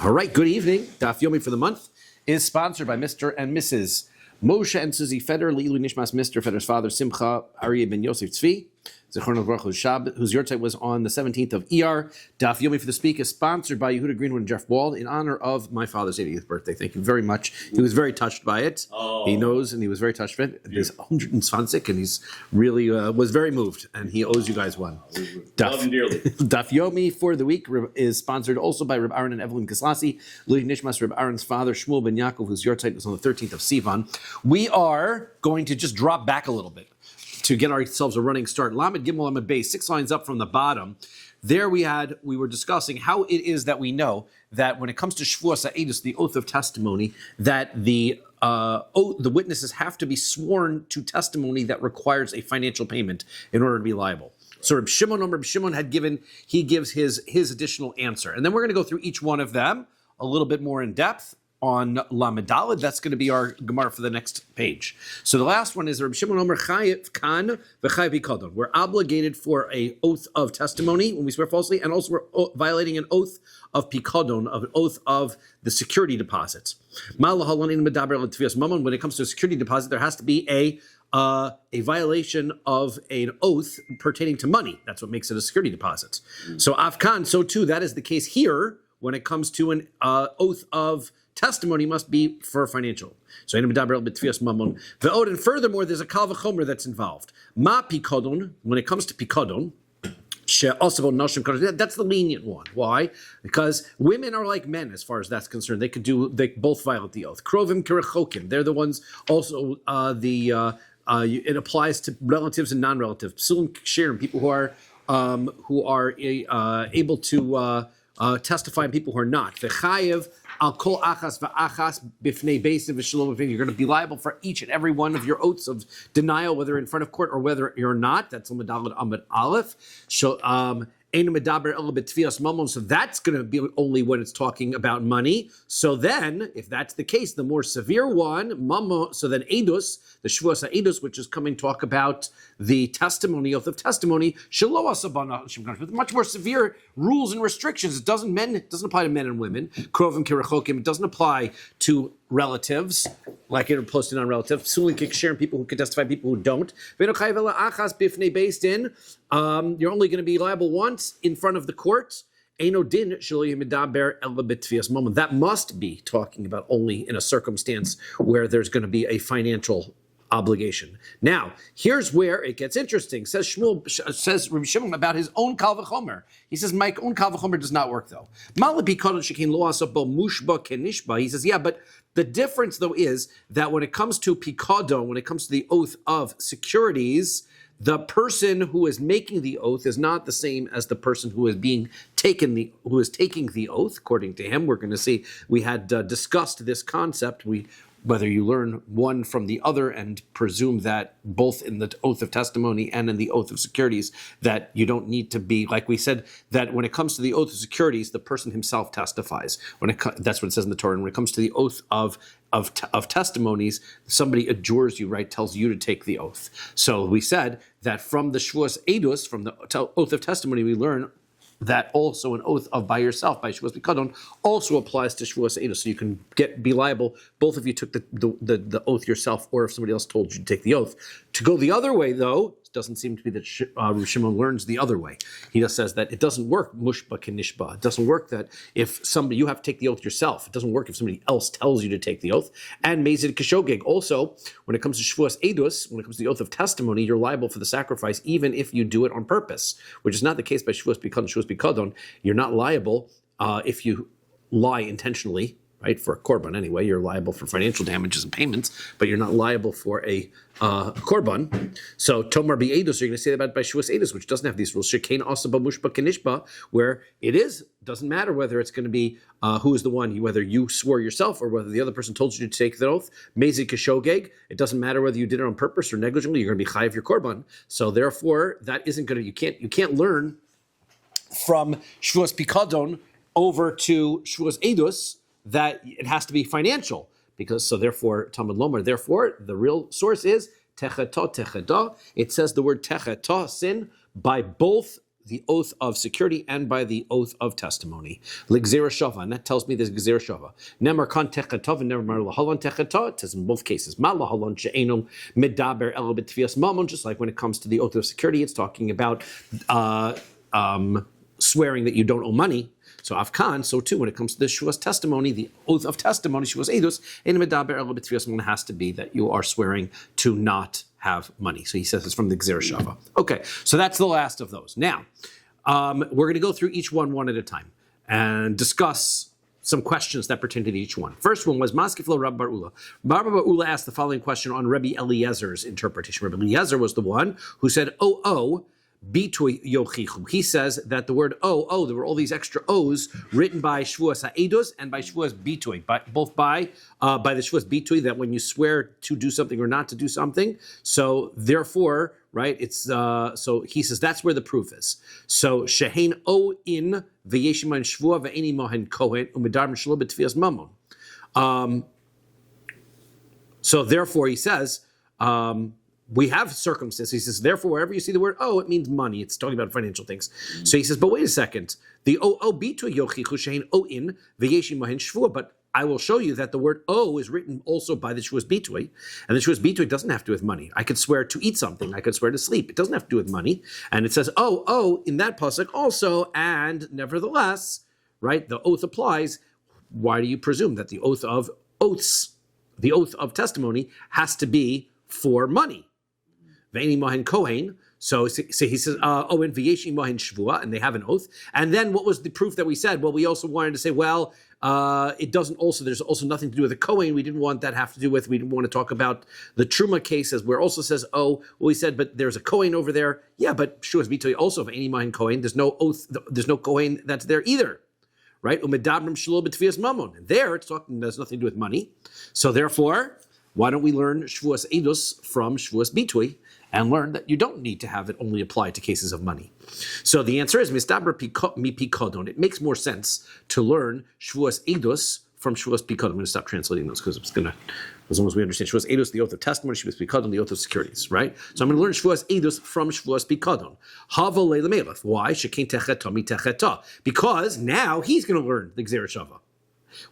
All right, good evening. Daf Yomi for the month is sponsored by Mr. and Mrs. Moshe and Susie Feder, Lilu Nishmas, Mr. Feder's father, Simcha Aryeh ben Yosef Tzvi, Zechron Baruch whose yahrzeit was on the 17th of Iyar. Daf Yomi for the speak is sponsored by Yehuda Greenwood and Jeff Wald in honor of my father's 80th birthday. Thank you very much. He was very touched by it. He knows, and he was very touched by it. He's 120, and he's really was very moved, and he owes you guys one. Love him dearly. Daf Yomi for the week is sponsored also by Reb Aaron and Evelyn Kislasi, Louis Nishmas, Reb Aaron's father, Shmuel ben Yaakov, whose yahrzeit was on the 13th of Sivan. We are going to just drop back a little bit to get ourselves a running start. Lamed Gimel Lamed Beis, 6 lines up from the bottom. There we were discussing how it is that we know that when it comes to Shevuos HaEdus, the oath of testimony, that the witnesses have to be sworn to testimony that requires a financial payment in order to be liable. So Reb Shimon gives his additional answer. And then we're going to go through each one of them a little bit more in depth on Lamed Daled. That's going to be our Gemara for the next page. So the last one is Reb Shimon Omer Chayev Kan v'Chayev Bikodon. We're obligated for a oath of testimony when we swear falsely, and also we're violating an oath of Pikodon, of an oath of the security deposits. When it comes to a security deposit, there has to be a violation of an oath pertaining to money. That's what makes it a security deposit. So Afkan, so too, that is the case here when it comes to an oath of testimony must be for financial. So and furthermore, there's a kal v'chomer that's involved. Ma pikodon, when it comes to pikodon, that's the lenient one. Why? Because women are like men as far as that's concerned. They both violate the oath. Krovim kirechokim, they're the ones also it applies to relatives and non-relatives. Psulim kshirim, people who are able to testify, and people who are not. V'chayev al kol achas v'achas bifnei beisim v'shalom b'fnei. You're going to be liable for each and every one of your oaths of denial, whether in front of court or whether you're not. That's Lamed Amud Aleph. So so that's going to be only when it's talking about money. So then, if that's the case, the more severe one, so then Edus, the Shevuos HaEdus, which is coming to talk about the testimony, oath of testimony, with much more severe rules and restrictions. It doesn't apply to men and women. Krovim kirechokim, it doesn't apply to relatives, like it applies to non-relatives. Psulim kikshirim, people who can testify, people who don't. You're only going to be liable once in front of the court. That must be talking about only in a circumstance where there's going to be a financial obligation. Now, here's where it gets interesting. Says Rabbi Shimon about his own kal v'chomer. He says, my own kal v'chomer does not work though. He says, yeah, but the difference though is that when it comes to pikodon, when it comes to the oath of securities, the person who is making the oath is not the same as the person who is taking the oath. According to him, we're going to see we had discussed this concept. Whether you learn one from the other and presume that both in the oath of testimony and in the oath of securities, that you don't need to be, like we said, that when it comes to the oath of securities, the person himself testifies. That's what it says in the Torah. And when it comes to the oath of testimonies, somebody adjures you, right, tells you to take the oath. So we said that from the Shevuos HaEdus, from the oath of testimony, we learn that also an oath of by yourself, by Shevuos Pikadon, also applies to Shevuos HaEdus. So you can be liable, both if you took the oath yourself or if somebody else told you to take the oath. To go the other way, though, it doesn't seem to be that Shimon learns the other way. He just says that it doesn't work mushba kenishba. It doesn't work that if you have to take the oath yourself. It doesn't work if somebody else tells you to take the oath. And mezid kashogeg. Also, when it comes to Shevuos HaEdus, when it comes to the oath of testimony, you're liable for the sacrifice even if you do it on purpose, which is not the case by Shevuos Pikadon. You're not liable if you lie intentionally, right? For a korban anyway, you're liable for financial damages and payments, but you're not liable for a korban. So Tomar B'Edus, you're going to say that about by Shevuos HaEdus, which doesn't have these rules. Shekain Asaba Mushba Kenishba, where doesn't matter whether it's going to be who is the one, whether you swore yourself or whether the other person told you to take the oath. Mezi Kashogeg, it doesn't matter whether you did it on purpose or negligently, you're going to be chayiv your korban. So therefore, that isn't going to, you can't learn from Shevuos Pikadon over to Shevuos HaEdus that it has to be financial, therefore Talmud Lomar. Therefore, the real source is techeta techeda. It says the word techeta, sin, by both the oath of security and by the oath of testimony. L'gzera shava, and that tells me there's gzera shava. Nemar kan techetov and nemar lahalon techetov. It says in both cases. Ma lahalon she'enu medaber elo b'tfias mamon. Just like when it comes to the oath of security, it's talking about swearing that you don't owe money. So Afkan, so too, when it comes to the Shevuos testimony, the oath of testimony, Shevuos Edus, has to be that you are swearing to not have money. So he says it's from the Gzera Shava. Okay, so that's the last of those. Now, we're going to go through each one at a time and discuss some questions that pertain to each one. First one was Maskiflo Rabbi Bar Ula. Rabbi Bar Ula asked the following question on Rabbi Eliezer's interpretation. Rabbi Eliezer was the one who said, Bitui yochichu. He says that the word there were all these extra O's written by Shevuos ha'edus and by Shevuos bitui, both by the Shevuos bitui, that when you swear to do something or not to do something. So therefore, right, it's so he says that's where the proof is. So shehein o in v'yeshiman shvua v'eni mohen kohen umedar mishlo b'tfias mamon. So therefore, he says. We have circumstances. He says, therefore, wherever you see the word it means money. It's talking about financial things. So he says, but wait a second. The bitu yochichu shein in v'yeshi mohen shvua. But I will show you that the word is written also by the Shevuos bitui. And the Shevuos bitui doesn't have to do with money. I could swear to eat something. I could swear to sleep. It doesn't have to do with money. And it says, in that pasuk also, and nevertheless, right, the oath applies. Why do you presume that the oath of oaths, the oath of testimony, has to be for money? Ve'eni mohen kohen. So he says, and v'yeshi mohen shvua, and they have an oath. And then what was the proof that we said? Well, we also wanted to say, it doesn't also, there's also nothing to do with the kohen. We didn't want that have to do with, we didn't want to talk about the truma cases where it also says, we said, but there's a kohen over there. Yeah, but Shevuos bitui also of any mohen kohen. There's no oath, there's no kohen that's there either. Right? Umedabrim shelo b'tfias mamon. And there it's talking, there's nothing to do with money. So therefore, why don't we learn Shevuos edus from Shevuos bitui and learn that you don't need to have it only apply to cases of money? So the answer is mistabra mi pikodon. It makes more sense to learn Shevuos edus from Shevuos pikodon. I'm going to stop translating those because it's going to, as long as we understand Shevuos edus, the oath of testimony, Shevuos pikodon, the oath of securities, right? So I'm going to learn Shevuos edus from Shevuos pikodon. Hava le'lemelech. Why? Shekein techeta mi techeta. Because now he's going to learn the Gzera Shava,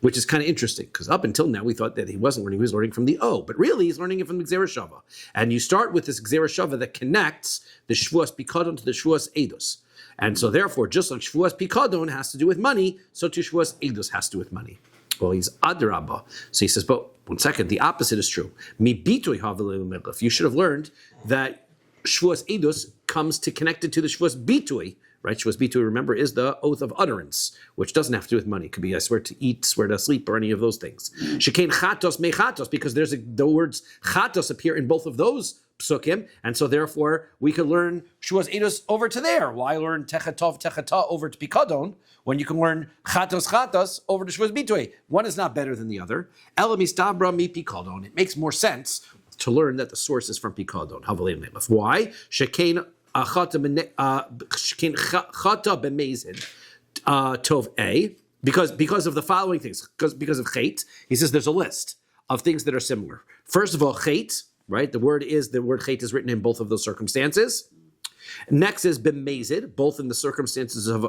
which is kind of interesting, because up until now we thought that he wasn't learning, he was learning from the but really he's learning it from the Gzera Shava. And you start with this Gzera Shava that connects the Shevuos Pikadon to the Shevuos Edus. And so therefore, just like Shevuos Pikadon has to do with money, so too Shevuos Edus has to do with money. Well, he's Adrabah. So he says, but one second, the opposite is true. Mi bitui havelei melech. You should have learned that Shevuos Edus comes to connect it to the Shevuos Bitui. Right, Shevuos bitui, remember, is the oath of utterance, which doesn't have to do with money. It could be I swear to eat, swear to sleep, or any of those things. Shekein chatos mechatos, because the words chatos appear in both of those psukim, and so therefore we could learn Shevuos edus over to there. Why learn techetov techeta over to pikadon when you can learn chatos over to Shevuos bitui? One is not better than the other. Ela mistabra mi pikadon. It makes more sense to learn that the source is from pikadon. Havalei melech. Why? Shekein chata b'mezid tov a, because of the following things. Because of chait, he says there's a list of things that are similar. First of all, chait, right? The word chait is written in both of those circumstances. Next is b'mezid, both in the circumstances of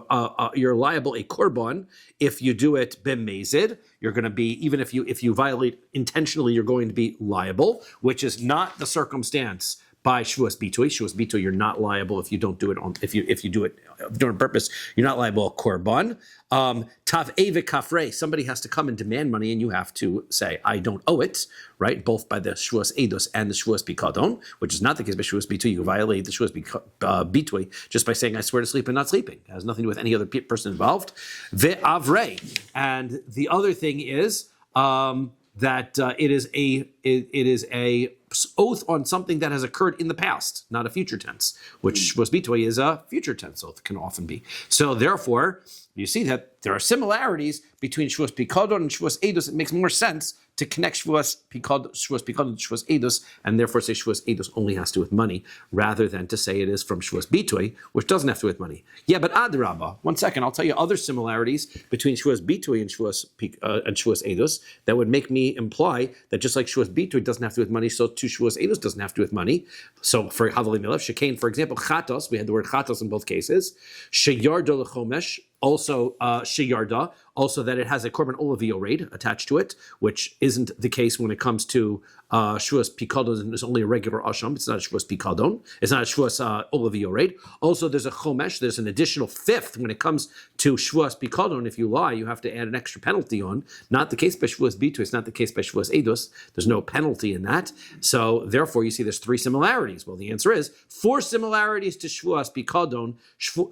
you're liable a korban if you do it b'mezid. You're going to be, even if you violate intentionally, you're going to be liable, which is not the circumstance by Shevuos bitui. Shevuos bitui, you're not liable if you don't do it if you do it on purpose. You're not liable a korban. Tav eve kafre, somebody has to come and demand money, and you have to say, I don't owe it, right? Both by the Shevuos edus and the Shevuos pikadon, which is not the case by Shevuos bitui. You violate the Shevuos bitui just by saying, I swear to sleep and not sleeping. It has nothing to do with any other person involved. Ve'avrei, and the other thing is that it is a oath on something that has occurred in the past, not a future tense, which Shevuos bitui is a future tense oath, can often be. So therefore, you see that there are similarities between Shevuos pikadon and Shevuos edus. It makes more sense to connect Shevuos Pikadon, Shevuos Eidos, and therefore say Shevuos Eidos only has to do with money, rather than to say it is from Shevuos Bitui, which doesn't have to do with money. Yeah, but Adrabah, one second, I'll tell you other similarities between Shevuos Bitui and Shevuos Eidos that would make me imply that just like Shevuos Bitui doesn't have to do with money, so too Shevuos Eidos doesn't have to do with money. So for Havali Milev, Shekain, for example, Chatos, we had the word Chatos in both cases, Sheyardo Lechomesh, also Sheyarda, also that it has a korban olivio raid attached to it, which isn't the case when it comes to Shevuos Pikadon, and it's only a regular Asham. It's not a Shevuos Pikadon. It's not a Shevuos olivio raid. Also, there's a Chomesh. There's an additional fifth when it comes to Shevuos Pikadon. If you lie, you have to add an extra penalty on. Not the case by Shevuos Bitu. It's not the case by Shevuos Eidos. There's no penalty in that. So therefore, you see there's three similarities. Well, the answer is 4 similarities to Shevuos Pikadon,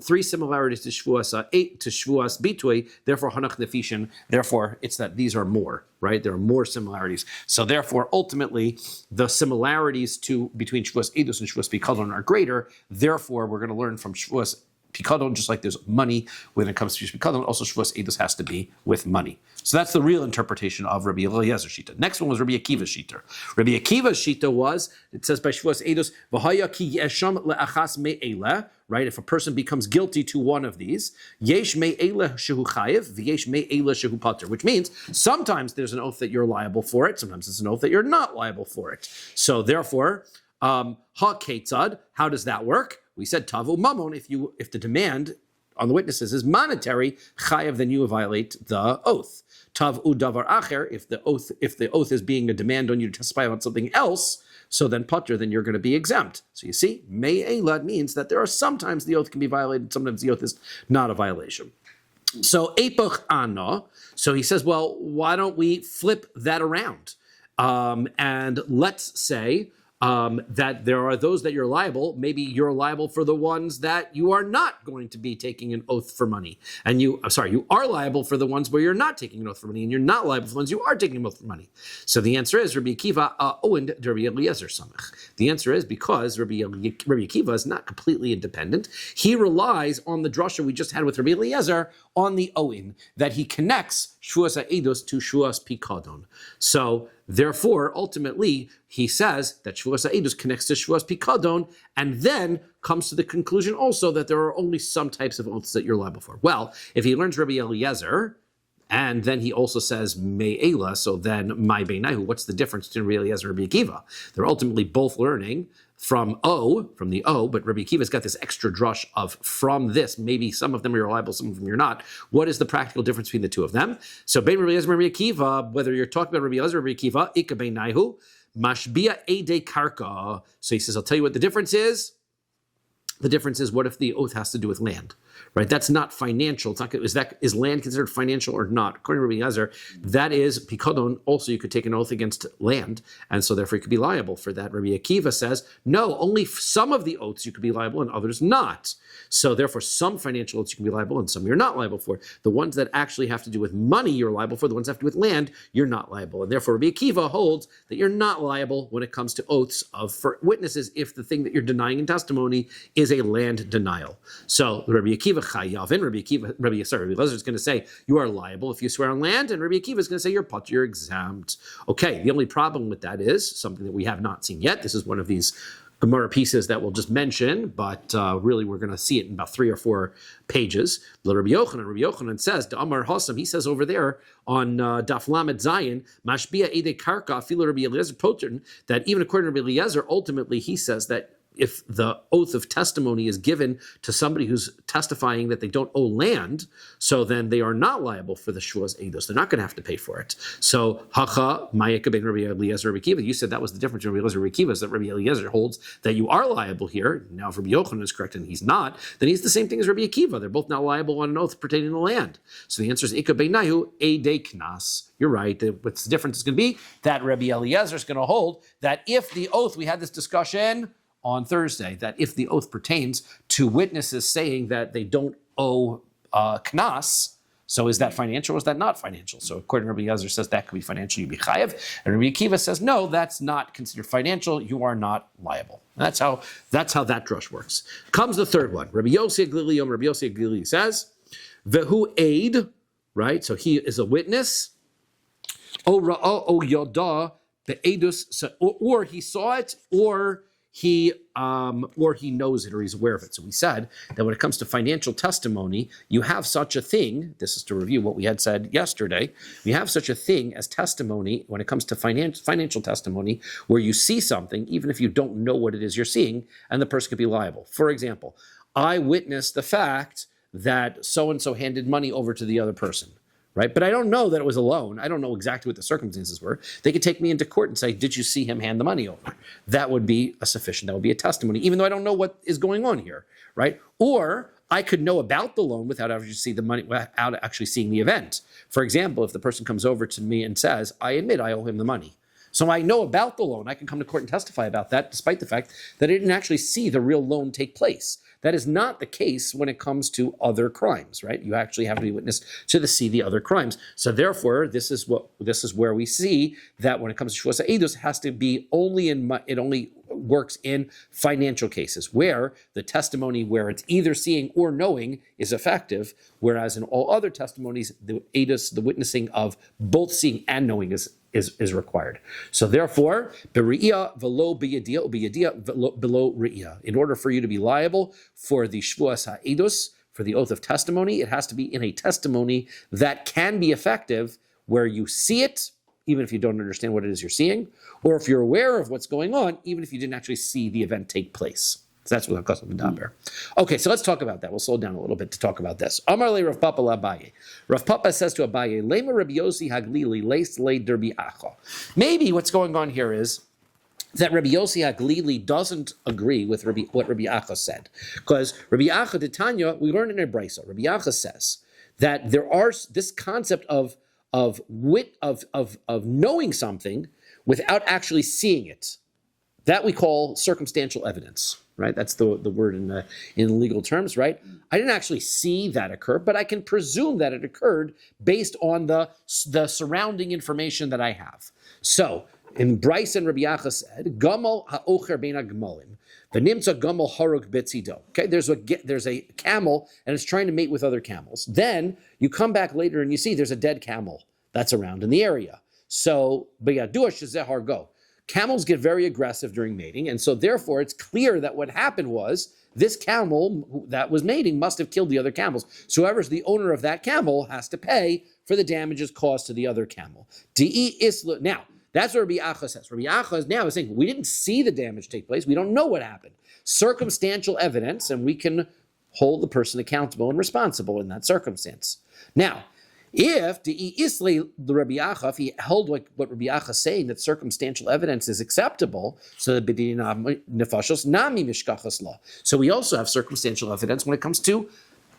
3 similarities to Shevuos Bitui. Therefore, Hanach Nefishin. Therefore, it's that these are more. Right? There are more similarities. So therefore, ultimately, the similarities between Shevuos Eidos and Shevuos Pikadon are greater. Therefore, we're going to learn from Shevuos Pikadon, just like there's money when it comes to Shevuos Pikadon, also Shevuos Eidos has to be with money. So that's the real interpretation of Rabbi Eliezer Shita. Next one was Rabbi Akiva's Shita. Rabbi Akiva's Shita was, it says by Shevuos Eidos, V'haya ki yesham le'achas me'eleh, right? If a person becomes guilty to one of these, yesh me'eleh shehu chayev, v'yesh me'eleh shehu pater, which means sometimes there's an oath that you're liable for it, sometimes it's an oath that you're not liable for it. So therefore, ha ketzad, how does that work? We said tavu mamon, if the demand on the witnesses is monetary, chayev, then you violate the oath. Tav u davar acher, if the oath is being a demand on you to testify about something else, so then pater, then you're going to be exempt. So you see, me'elad means that there are sometimes the oath can be violated, sometimes the oath is not a violation. So epoch anna, so he says, well, why don't we flip that around? And let's say that there are those that you're liable. Maybe you're liable for the ones that you are not going to be taking an oath for money. And you are liable for the ones where you're not taking an oath for money, and you're not liable for the ones you are taking an oath for money. So the answer is Rabbi Akiva owned Rabbi Eliezer Samach. The answer is because Rabbi Akiva is not completely independent. He relies on the drasha we just had with Rabbi Eliezer on the Oin, that he connects Shevuos Eidos to Shevuos Pikadon. So therefore, ultimately, he says that Shevuos Eidos connects to Shevuos Pikadon, and then comes to the conclusion also that there are only some types of oaths that you're liable for. Well, if he learns Rabbi Eliezer, and then he also says Me'ela, so then my Beinahu, what's the difference between Rabbi Eliezer and Rabbi Akiva? They're ultimately both learning from the O, but Rabbi Akiva's got this extra drush of from this. Maybe some of them are reliable, some of them you're not. What is the practical difference between the two of them? So Bein Rabbi Eliezer and Rabbi Akiva, whether you're talking about Rabbi Eliezer or Rabbi Akiva, Ika Beinahu, Mashbia Ede Karka. So he says, I'll tell you what the difference is. The difference is, what if the oath has to do with land? Right? That's not financial. It's not. Is land considered financial or not? According to Rabbi Eliezer, that is Pikadon. Also, you could take an oath against land, and so therefore you could be liable for that. Rabbi Akiva says, no, only some of the oaths you could be liable and others not. So therefore, some financial oaths you can be liable and some you're not liable for. The ones that actually have to do with money, you're liable for. The ones that have to do with land, you're not liable. And therefore, Rabbi Akiva holds that you're not liable when it comes to oaths for witnesses if the thing that you're denying in testimony is a land denial. So Rabbi Akiva Chayavin, Rabbi Eliezer is going to say you are liable if you swear on land, and Rabbi Akiva is going to say you're exempt. Okay, the only problem with that is something that we have not seen yet. This is one of these Gemara pieces that we'll just mention, but really we're going to see it in about 3 or 4 pages. Rabbi Yochanan says, Amar Hassam, he says over there on Daf Lamed Zayin, Mashbia Ede Karka, Fila Rabbi Eliezer Potern, that even according to Rabbi Eliezer, ultimately he says that if the oath of testimony is given to somebody who's testifying that they don't owe land, so then they are not liable for the Shevuos Eidos. They're not going to have to pay for it. So, Hacha, Mayeka ben Rabbi Eliezer, Rabbi Akiva. You said that was the difference between Rabbi Eliezer and Rabbi Akiva, is that Rabbi Eliezer holds that you are liable here. Now, if Rabbi Yochanan is correct and he's not, then he's the same thing as Rabbi Akiva. They're both now liable on an oath pertaining to land. So the answer is Ika beinahu Ede Knas. You're right. What's the difference is going to be that Rabbi Eliezer is going to hold that if the oath, we had this discussion on Thursday, that if the oath pertains to witnesses saying that they don't owe knas, so is that financial or is that not financial? So according to Rabbi Eliezer says that could be financial, you be chayev. And Rabbi Akiva says, no, that's not considered financial, you are not liable. And that's how that drush works. Comes the third one. Rabbi Yossi Aglili says, Vehu aid, right? So he is a witness. O ra'ah o yoda be'edus, or he saw it, or he knows it, or he's aware of it. So we said that when it comes to financial testimony, you have such a thing. This is to review what we had said yesterday. You have such a thing as testimony when it comes to financial testimony, where you see something, even if you don't know what it is you're seeing, and the person could be liable. For example, I witnessed the fact that so-and-so handed money over to the other person, right? But I don't know that it was a loan. I don't know exactly what the circumstances were. They could take me into court and say, did you see him hand the money over? That would be that would be a testimony, even though I don't know what is going on here, right? Or I could know about the loan without actually seeing the event. For example, if the person comes over to me and says, I admit I owe him the money. So I know about the loan. I can come to court and testify about that, despite the fact that I didn't actually see the real loan take place. That is not the case when it comes to other crimes, right? You actually have to be witness to see the other crimes. So therefore, this is where we see that when it comes to Shevuos Ha'edus, it has to be it only works in financial cases, where the testimony where it's either seeing or knowing is effective, whereas in all other testimonies, the edus, the witnessing of both seeing and knowing is required. So therefore, be'ri'iyah velo b'yediyah, b'yediyah below ri'iyah. In order for you to be liable for the Shevuos Ha'edus, for the oath of testimony, it has to be in a testimony that can be effective, where you see it, even if you don't understand what it is you're seeing, or if you're aware of what's going on, even if you didn't actually see the event take place. So that's what I've got. Okay, so let's talk about that. We'll slow down a little bit to talk about this. Amar le Rav Papa l'Abaye. Rav Papa says to Abaye, Lema Rabbi Yossi Haglili leis le derbi acha. Maybe what's going on here is that Rabbi Yossi Haglili doesn't agree with what Rabbi Acha said. Because Rabbi Acha Titania, we learn in a brisa, Rabbi Acha says that there are this concept of knowing something without actually seeing it. That we call circumstantial evidence, right? That's the word in legal terms, right? I didn't actually see that occur, but I can presume that it occurred based on the surrounding information that I have. So, in Bryce and Rabbi Acha said, Gamal ha'ocher bein ha'gmalim, v'nimtza gamal harug betzido. Okay, there's a camel and it's trying to mate with other camels. Then you come back later and you see there's a dead camel that's around in the area. So, b'yadua shezeh hargo. Camels get very aggressive during mating, and so therefore it's clear that what happened was this camel that was mating must have killed the other camels. So whoever's the owner of that camel has to pay for the damages caused to the other camel. Now, that's what Rabbi Acha says. Rabbi Acha is now saying, we didn't see the damage take place. We don't know what happened. Circumstantial evidence, and we can hold the person accountable and responsible in that circumstance. Now, if the Rabbi Acha, if he held like what Rabbi Acha is saying, that circumstantial evidence is acceptable, so that nefashos nami mishkachas law. So we also have circumstantial evidence when it comes to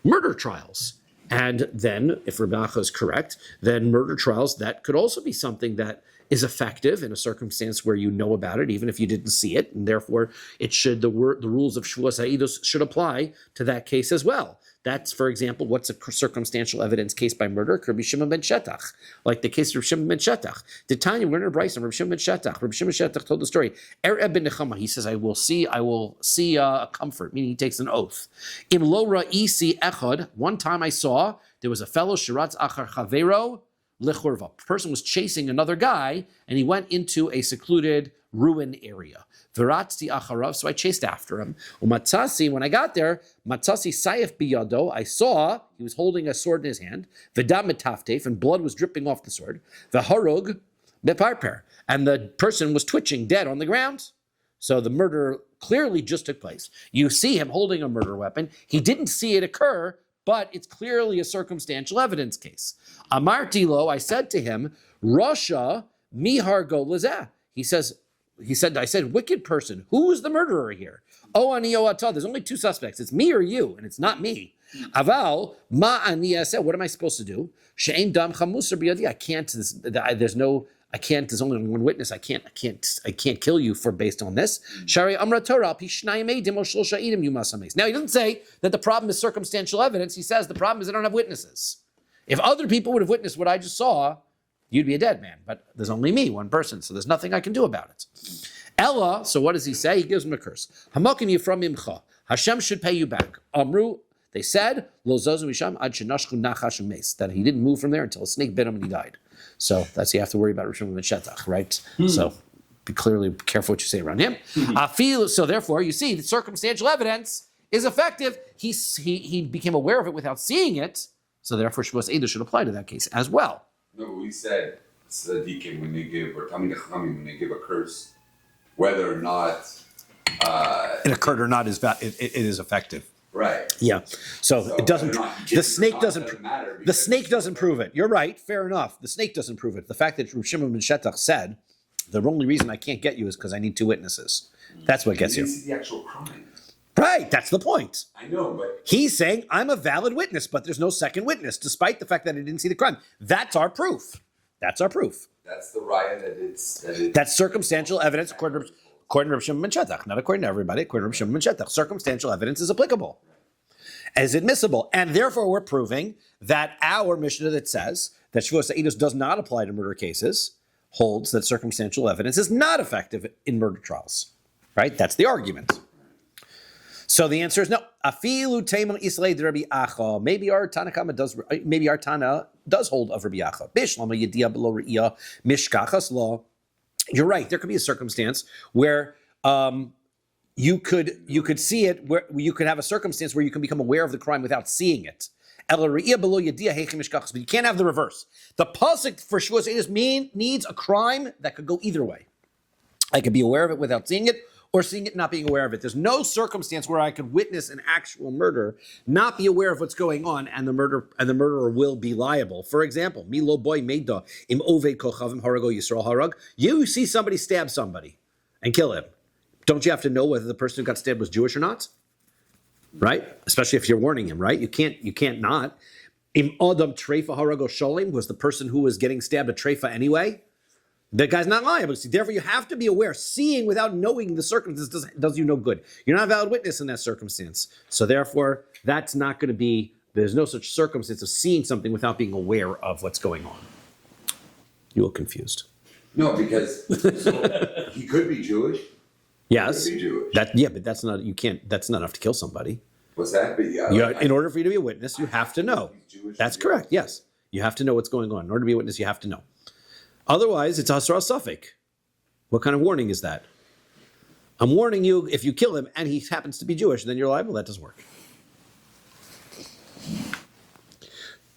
murder trials. And then, if Rabbi Acha is correct, then murder trials, that could also be something that is effective in a circumstance where you know about it, even if you didn't see it, and therefore the rules of Shevuos Ha'edus should apply to that case as well. That's, for example, what's a circumstantial evidence case by murder? Rabbi Shimon ben Shetach, like the case of Rabbi Shimon ben Shetach. The Tanya, we're in a brayso. Rabbi Shimon ben Shetach. Rabbi Shimon ben Shetach told the story. Ben Nechama, he says, I will see a comfort, meaning he takes an oath. Im lo ra'isi echad. One time I saw there was a fellow shiratz achar chavero lechurva. A person was chasing another guy, and he went into a secluded ruin area. V'ratzti acharav, so I chased after him. Umatzasi, when I got there, matzasi sayef biyado, I saw he was holding a sword in his hand. V'dam metaftef, and blood was dripping off the sword. V'harug beparper, and the person was twitching dead on the ground. So the murder clearly just took place. You see him holding a murder weapon. He didn't see it occur, but it's clearly a circumstantial evidence case. Amarti lo, I said to him, Rasha mihar go lezeh. I said, wicked person, who is the murderer here? Oh, ani o ata, there's only two suspects. It's me or you, and it's not me. Aval, ma ani aseh, what am I supposed to do? She'ein dam chamusar biyadi, there's only one witness. I can't kill you based on this. Shari amra Torah, pi shnayim eidim o shlosha eidim you masames. Now, he doesn't say that the problem is circumstantial evidence. He says the problem is I don't have witnesses. If other people would have witnessed what I just saw, you'd be a dead man, but there's only me, one person, so there's nothing I can do about it. Ella, so what does he say? He gives him a curse. Hamakim yifram imcha. Hashem should pay you back. Amru, they said, lo zozu misham ad shenashchu nachash mes, that he didn't move from there until a snake bit him and he died. So that's you have to worry about Rishon ben Shetach, right? So be careful what you say around him. So therefore, you see, the circumstantial evidence is effective. He became aware of it without seeing it. So therefore, Shevuos Eidos should apply to that case as well. No, but we said tzaddikim when they give, or Talmidei Chachamim when they give a curse, whether or not it occurred or not, it is effective. Right. Yeah. So it doesn't. The snake doesn't. The snake doesn't it's prove it. You're right. Fair enough. The snake doesn't prove it. The fact that Shimon ben Shetach said, the only reason I can't get you is because I need 2 witnesses. That's what gets you. You didn't see the actual crime. Right. That's the point. I know, but He's saying I'm a valid witness, but there's no second witness, despite the fact that I didn't see the crime. That's our proof. That's our proof. that's the raya that it's. That's circumstantial evidence according to Rabbi Shimon ben Shetach, not according to everybody. According to Rabbi Shimon ben Shetach, circumstantial evidence is applicable, is admissible, and therefore we're proving that our Mishnah that says that Shevuos Eidos does not apply to murder cases holds that circumstantial evidence is not effective in murder trials. Right? That's the argument. So the answer is no. Afilu teiman islay de Rabbi Acha. Maybe our Tanakama does. Maybe our Tana does hold of Rabbi Acha. Bishlama yedia below re'iyah mishkachas law. You're right. There could be a circumstance where you could see it. Where you could have a circumstance where you can become aware of the crime without seeing it. But you can't have the reverse. The pasuk for Shevuos Eidos needs a crime that could go either way. I could be aware of it without seeing it, or seeing it not being aware of it. There's no circumstance where I could witness an actual murder, not be aware of what's going on, and the murderer will be liable. For example, Milo boy meida im oved kochavim harago Yisrael harag. You see somebody stab somebody and kill him. Don't you have to know whether the person who got stabbed was Jewish or not? Right? Especially if you're warning him, right? You can't not. Im adam treifa harago sholim, was the person who was getting stabbed a treifa anyway? The guy's not liable. See, therefore, you have to be aware. Seeing without knowing the circumstance does you no good. You're not a valid witness in that circumstance. So therefore, that's not going to be, there's no such circumstance of seeing something without being aware of what's going on. You look confused. No, because he could be Jewish. Yes. He could be Jewish. But that's not, you can't, that's not enough to kill somebody. What's that? But yeah, In order for you to be a witness, you have to know. He's Jewish. That's correct, yes. You have to know what's going on. In order to be a witness, you have to know. Otherwise, it's Hasra Safek. What kind of warning is that? I'm warning you, if you kill him and he happens to be Jewish, then you're liable. That doesn't work.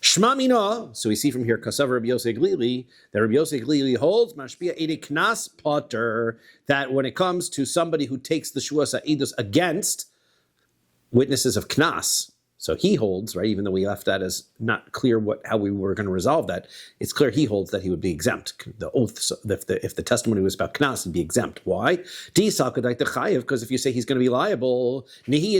Shma Mina. So we see from here, Kasav Rabbi Yosei Glili, that Rabbi Yosei Glili holds Mashpia Ede Knas Potter, that when it comes to somebody who takes the Shevuos Eidos against witnesses of Knas, so he holds, right, even though we left that as not clear how we were going to resolve that, it's clear he holds that he would be exempt. The oath, so if the testimony was about Knas, he'd be exempt. Why? Because if you say he's going to be liable, we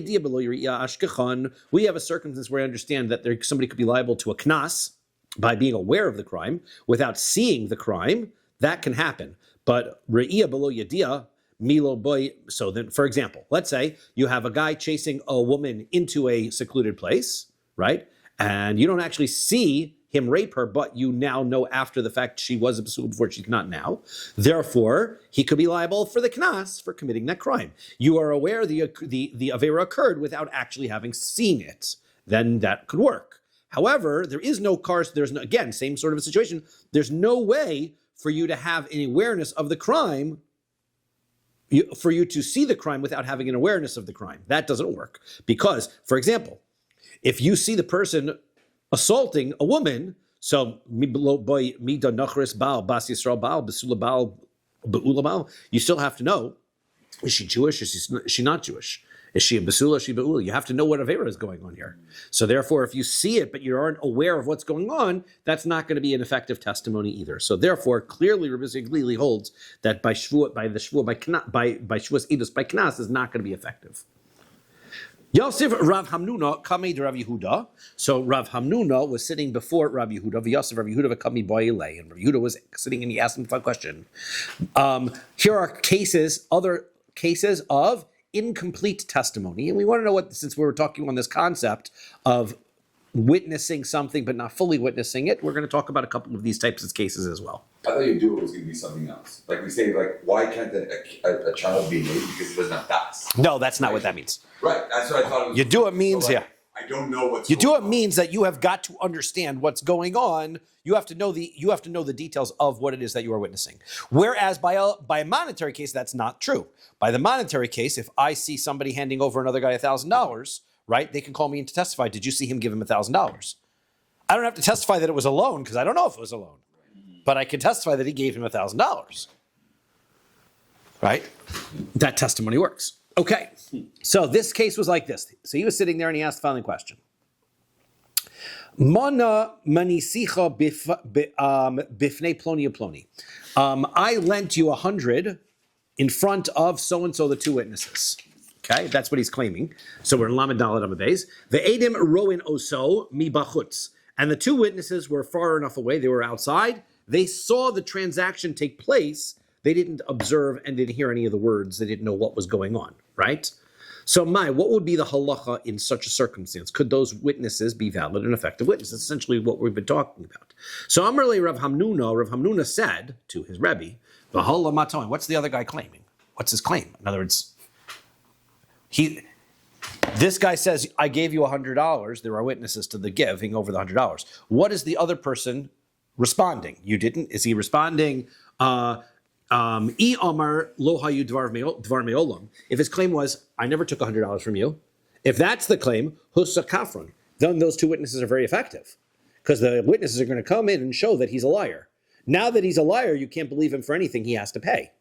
have a circumstance where I understand that somebody could be liable to a Knas by being aware of the crime without seeing the crime. That can happen. But Re'iyah below Yediyah, Milo boy. So then, for example, let's say you have a guy chasing a woman into a secluded place, right? And you don't actually see him rape her, but you now know after the fact she was a basula before, she's not now. Therefore, he could be liable for the knas for committing that crime. You are aware the avera occurred without actually having seen it. Then that could work. However, there is no cars. There's no, again, same sort of a situation. There's no way for you to have an awareness of the crime. For you to see the crime without having an awareness of the crime. That doesn't work. Because, for example, if you see the person assaulting a woman, so you still have to know, is she Jewish? Is she not Jewish? Is she a basula? Is she ba'ula? You have to know what avera is going on here. So therefore, if you see it, but you aren't aware of what's going on, that's not going to be an effective testimony either. So therefore, clearly, Rabbi Ziglili holds that by Shevuos Eidos by Knas is not going to be effective. Yosef Rav Hamnuna Kamei de Rav Yehuda. So Rav Hamnuna was sitting before Rav Yehuda. Yosef Rav Yehuda Kamei Boile, and Rav Yehuda was sitting and he asked him a question. Here are other cases of incomplete testimony, and we want to know what, since we were talking on this concept of witnessing something but not fully witnessing it, we're going to talk about a couple of these types of cases as well. I thought you do it was going to be something else. Like we say, like why can't a child be made because he doesn't have das? No, that's not what that means. Right, that's what I thought. It was You do it means, so yeah. I don't know what's Yedua means that you have got to understand what's going on. You have to know the details of what it is that you are witnessing. Whereas by a monetary case, that's not true. By the monetary case, if I see somebody handing over another guy $1,000, right, they can call me in to testify. Did you see him give him $1,000? I don't have to testify that it was a loan because I don't know if it was a loan, but I can testify that he gave him $1,000. Right? That testimony works. Okay, so this case was like this. So he was sitting there and he asked the following question. Mana manisicha bifnei ploni ploni. I lent you 100 in front of so-and-so, the two witnesses. Okay, that's what he's claiming. So we're in Lamed Dalet Amud Beis. Ve'edim roin oso mi bachutz. And the two witnesses were far enough away. They were outside. They saw the transaction take place. They didn't observe and didn't hear any of the words. They didn't know what was going on, right? So, what would be the halacha in such a circumstance? Could those witnesses be valid and effective witnesses? That's essentially what we've been talking about. So, Amarle Rav Hamnuna said to his Rebbe, V'hala matoin. What's the other guy claiming? What's his claim? In other words, this guy says, I gave you $100. There are witnesses to the giving over the $100. What is the other person responding? You didn't? Is he responding, if his claim was, I never took $100 from you, if that's the claim, husa kafron, then those two witnesses are very effective because the witnesses are going to come in and show that he's a liar. Now that he's a liar, you can't believe him for anything he has to pay,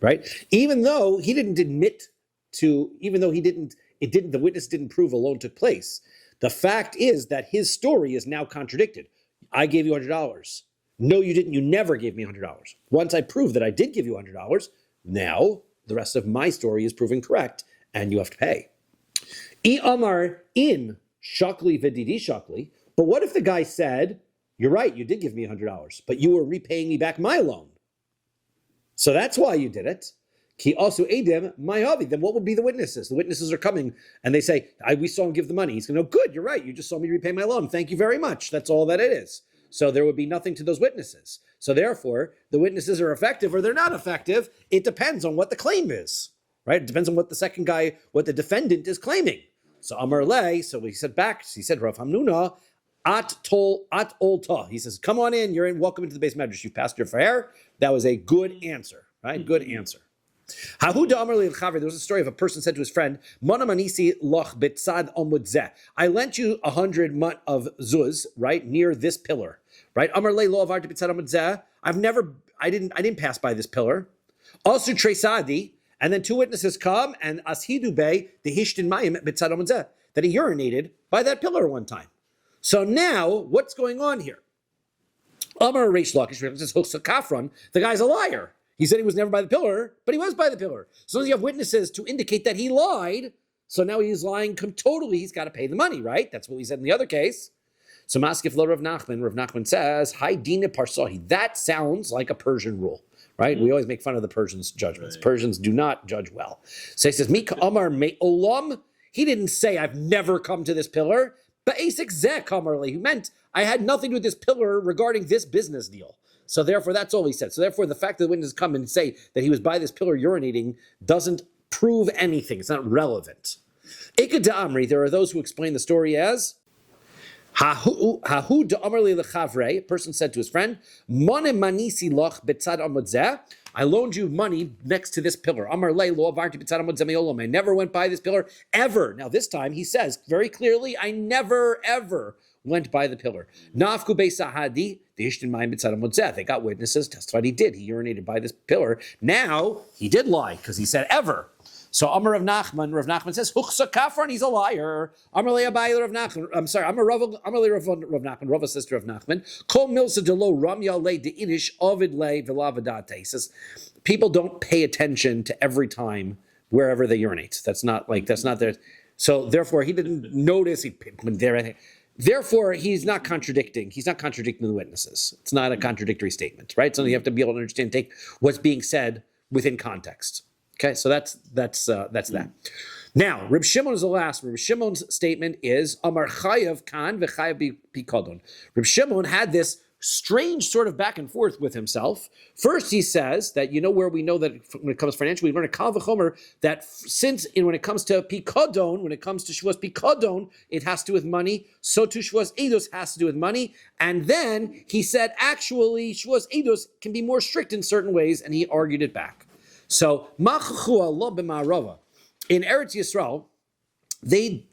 right? Even though he didn't admit to, the witness didn't prove a loan took place. The fact is that his story is now contradicted. I gave you $100. No, you didn't. You never gave me $100. Once I prove that I did give you $100, now the rest of my story is proven correct, and you have to pay. I amar in shakli v'didi shakli. But what if the guy said, you're right, you did give me $100, but you were repaying me back my loan. So that's why you did it. Ki also edem my hobby. Then what would be the witnesses? The witnesses are coming, and they say, we saw him give the money. He's going to go, good, you're right. You just saw me repay my loan. Thank you very much. That's all that it is. So there would be nothing to those witnesses. So therefore, the witnesses are effective or they're not effective. It depends on what the claim is, right? It depends on what the second guy, what the defendant is claiming. So Amar Le, so he said Rav Hamnuna, at olta. He says, come on in, you're in, welcome into the base medrash. You've passed your fair. That was a good answer, right? Good answer. There was a story of a person said to his friend, I lent you 100 of zuz, right, near this pillar, right? I didn't pass by this pillar. Also tresadi, and then two witnesses come and ashidu be the hishtin mayim b'tzad amud that he urinated by that pillar one time. So now, what's going on here? Amar Reish Lakish says, the guy's a liar. He said he was never by the pillar, but he was by the pillar. So you have witnesses to indicate that he lied. So now he's lying totally. He's got to pay the money, right? That's what we said in the other case. So Maskif lo Rav Nachman says, Hai dina parsahi. That sounds like a Persian rule, right? We always make fun of the Persians' judgments. Right. Persians do not judge well. So he says, Mika Amar me olam. He didn't say, I've never come to this pillar. But Asik Zeh Kamarli, he meant, I had nothing to do with this pillar regarding this business deal. So therefore, that's all he said. So therefore, the fact that the witnesses come and say that he was by this pillar urinating doesn't prove anything. It's not relevant. Ikad Amri, there are those who explain the story as, Hahu da'amrli lechavre, a person said to his friend, Mone manisi loch betzad amud zeh, I loaned you money next to this pillar. Amar le lo avarti betzad amud zeh me'olam. I never went by this pillar, ever. Now this time he says very clearly, I never, ever went by the pillar. Nafku be'sahadi, the ishtin mayim betzad amud zeh. They got witnesses, testified he did. He urinated by this pillar. Now, he did lie, because he said ever. So Amar Rav Nachman says, Huchsa Kafran, he's a liar. Amar Le Abai Rav Nachman, I'm sorry, Amar Le Rav Nachman, Rava sister of Nachman, Kol Milsa de Lo Ramya Le de Inish Ovid Le Vilavadate. He says, people don't pay attention to every time wherever they urinate. That's not their, so therefore he didn't notice, therefore he's not contradicting the witnesses. It's not a contradictory statement, right? So you have to be able to understand, take what's being said within context. Okay, so that's that. Now, Reb Shimon is the last. Reb Shimon's statement is Amar Chayav Kan v'Chayav Pikodon. Reb Shimon had this strange sort of back and forth with himself. First, he says that, where we know that when it comes financially, we learn a Kal V'chomer that when it comes to Pikadon, when it comes to Shevuos Pikadon, it has to do with money. So too Shevuos Eidos has to do with money. And then he said, actually, Shevuos Eidos can be more strict in certain ways, and he argued it back. So, Machachu Allah b'ma'arava. In Eretz Yisrael, they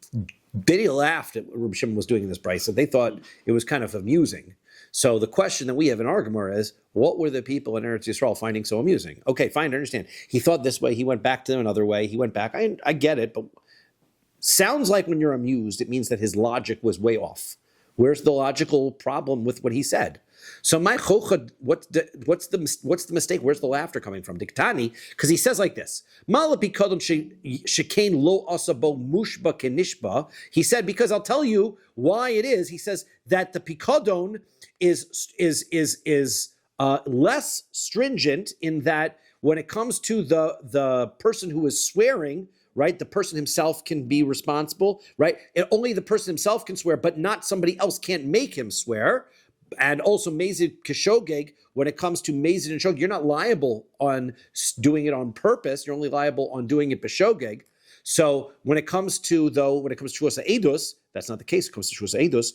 laughed at what Rabbi Shimon was doing in this price, so they thought it was kind of amusing. So the question that we have in our Gemara is, what were the people in Eretz Yisrael finding so amusing? Okay, fine, I understand. He thought this way, he went back to them another way, he went back. I get it, but sounds like when you're amused, it means that his logic was way off. Where's the logical problem with what he said? So my chocha, what's the mistake? Where's the laughter coming from? Diktani, because he says like this: shekain lo asabo mushba kenishba. He said, because I'll tell you why it is. He says that the pikadon is less stringent in that when it comes to the person who is swearing, right? The person himself can be responsible, right? And only the person himself can swear, but not somebody else can't make him swear. And also Mezid Keshogeg, when it comes to Mezid and Shogeg, you're not liable on doing it on purpose. You're only liable on doing it b'shogeg. So when it comes to Shevuos Eidos, that's not the case. It comes to Shevuos Eidos,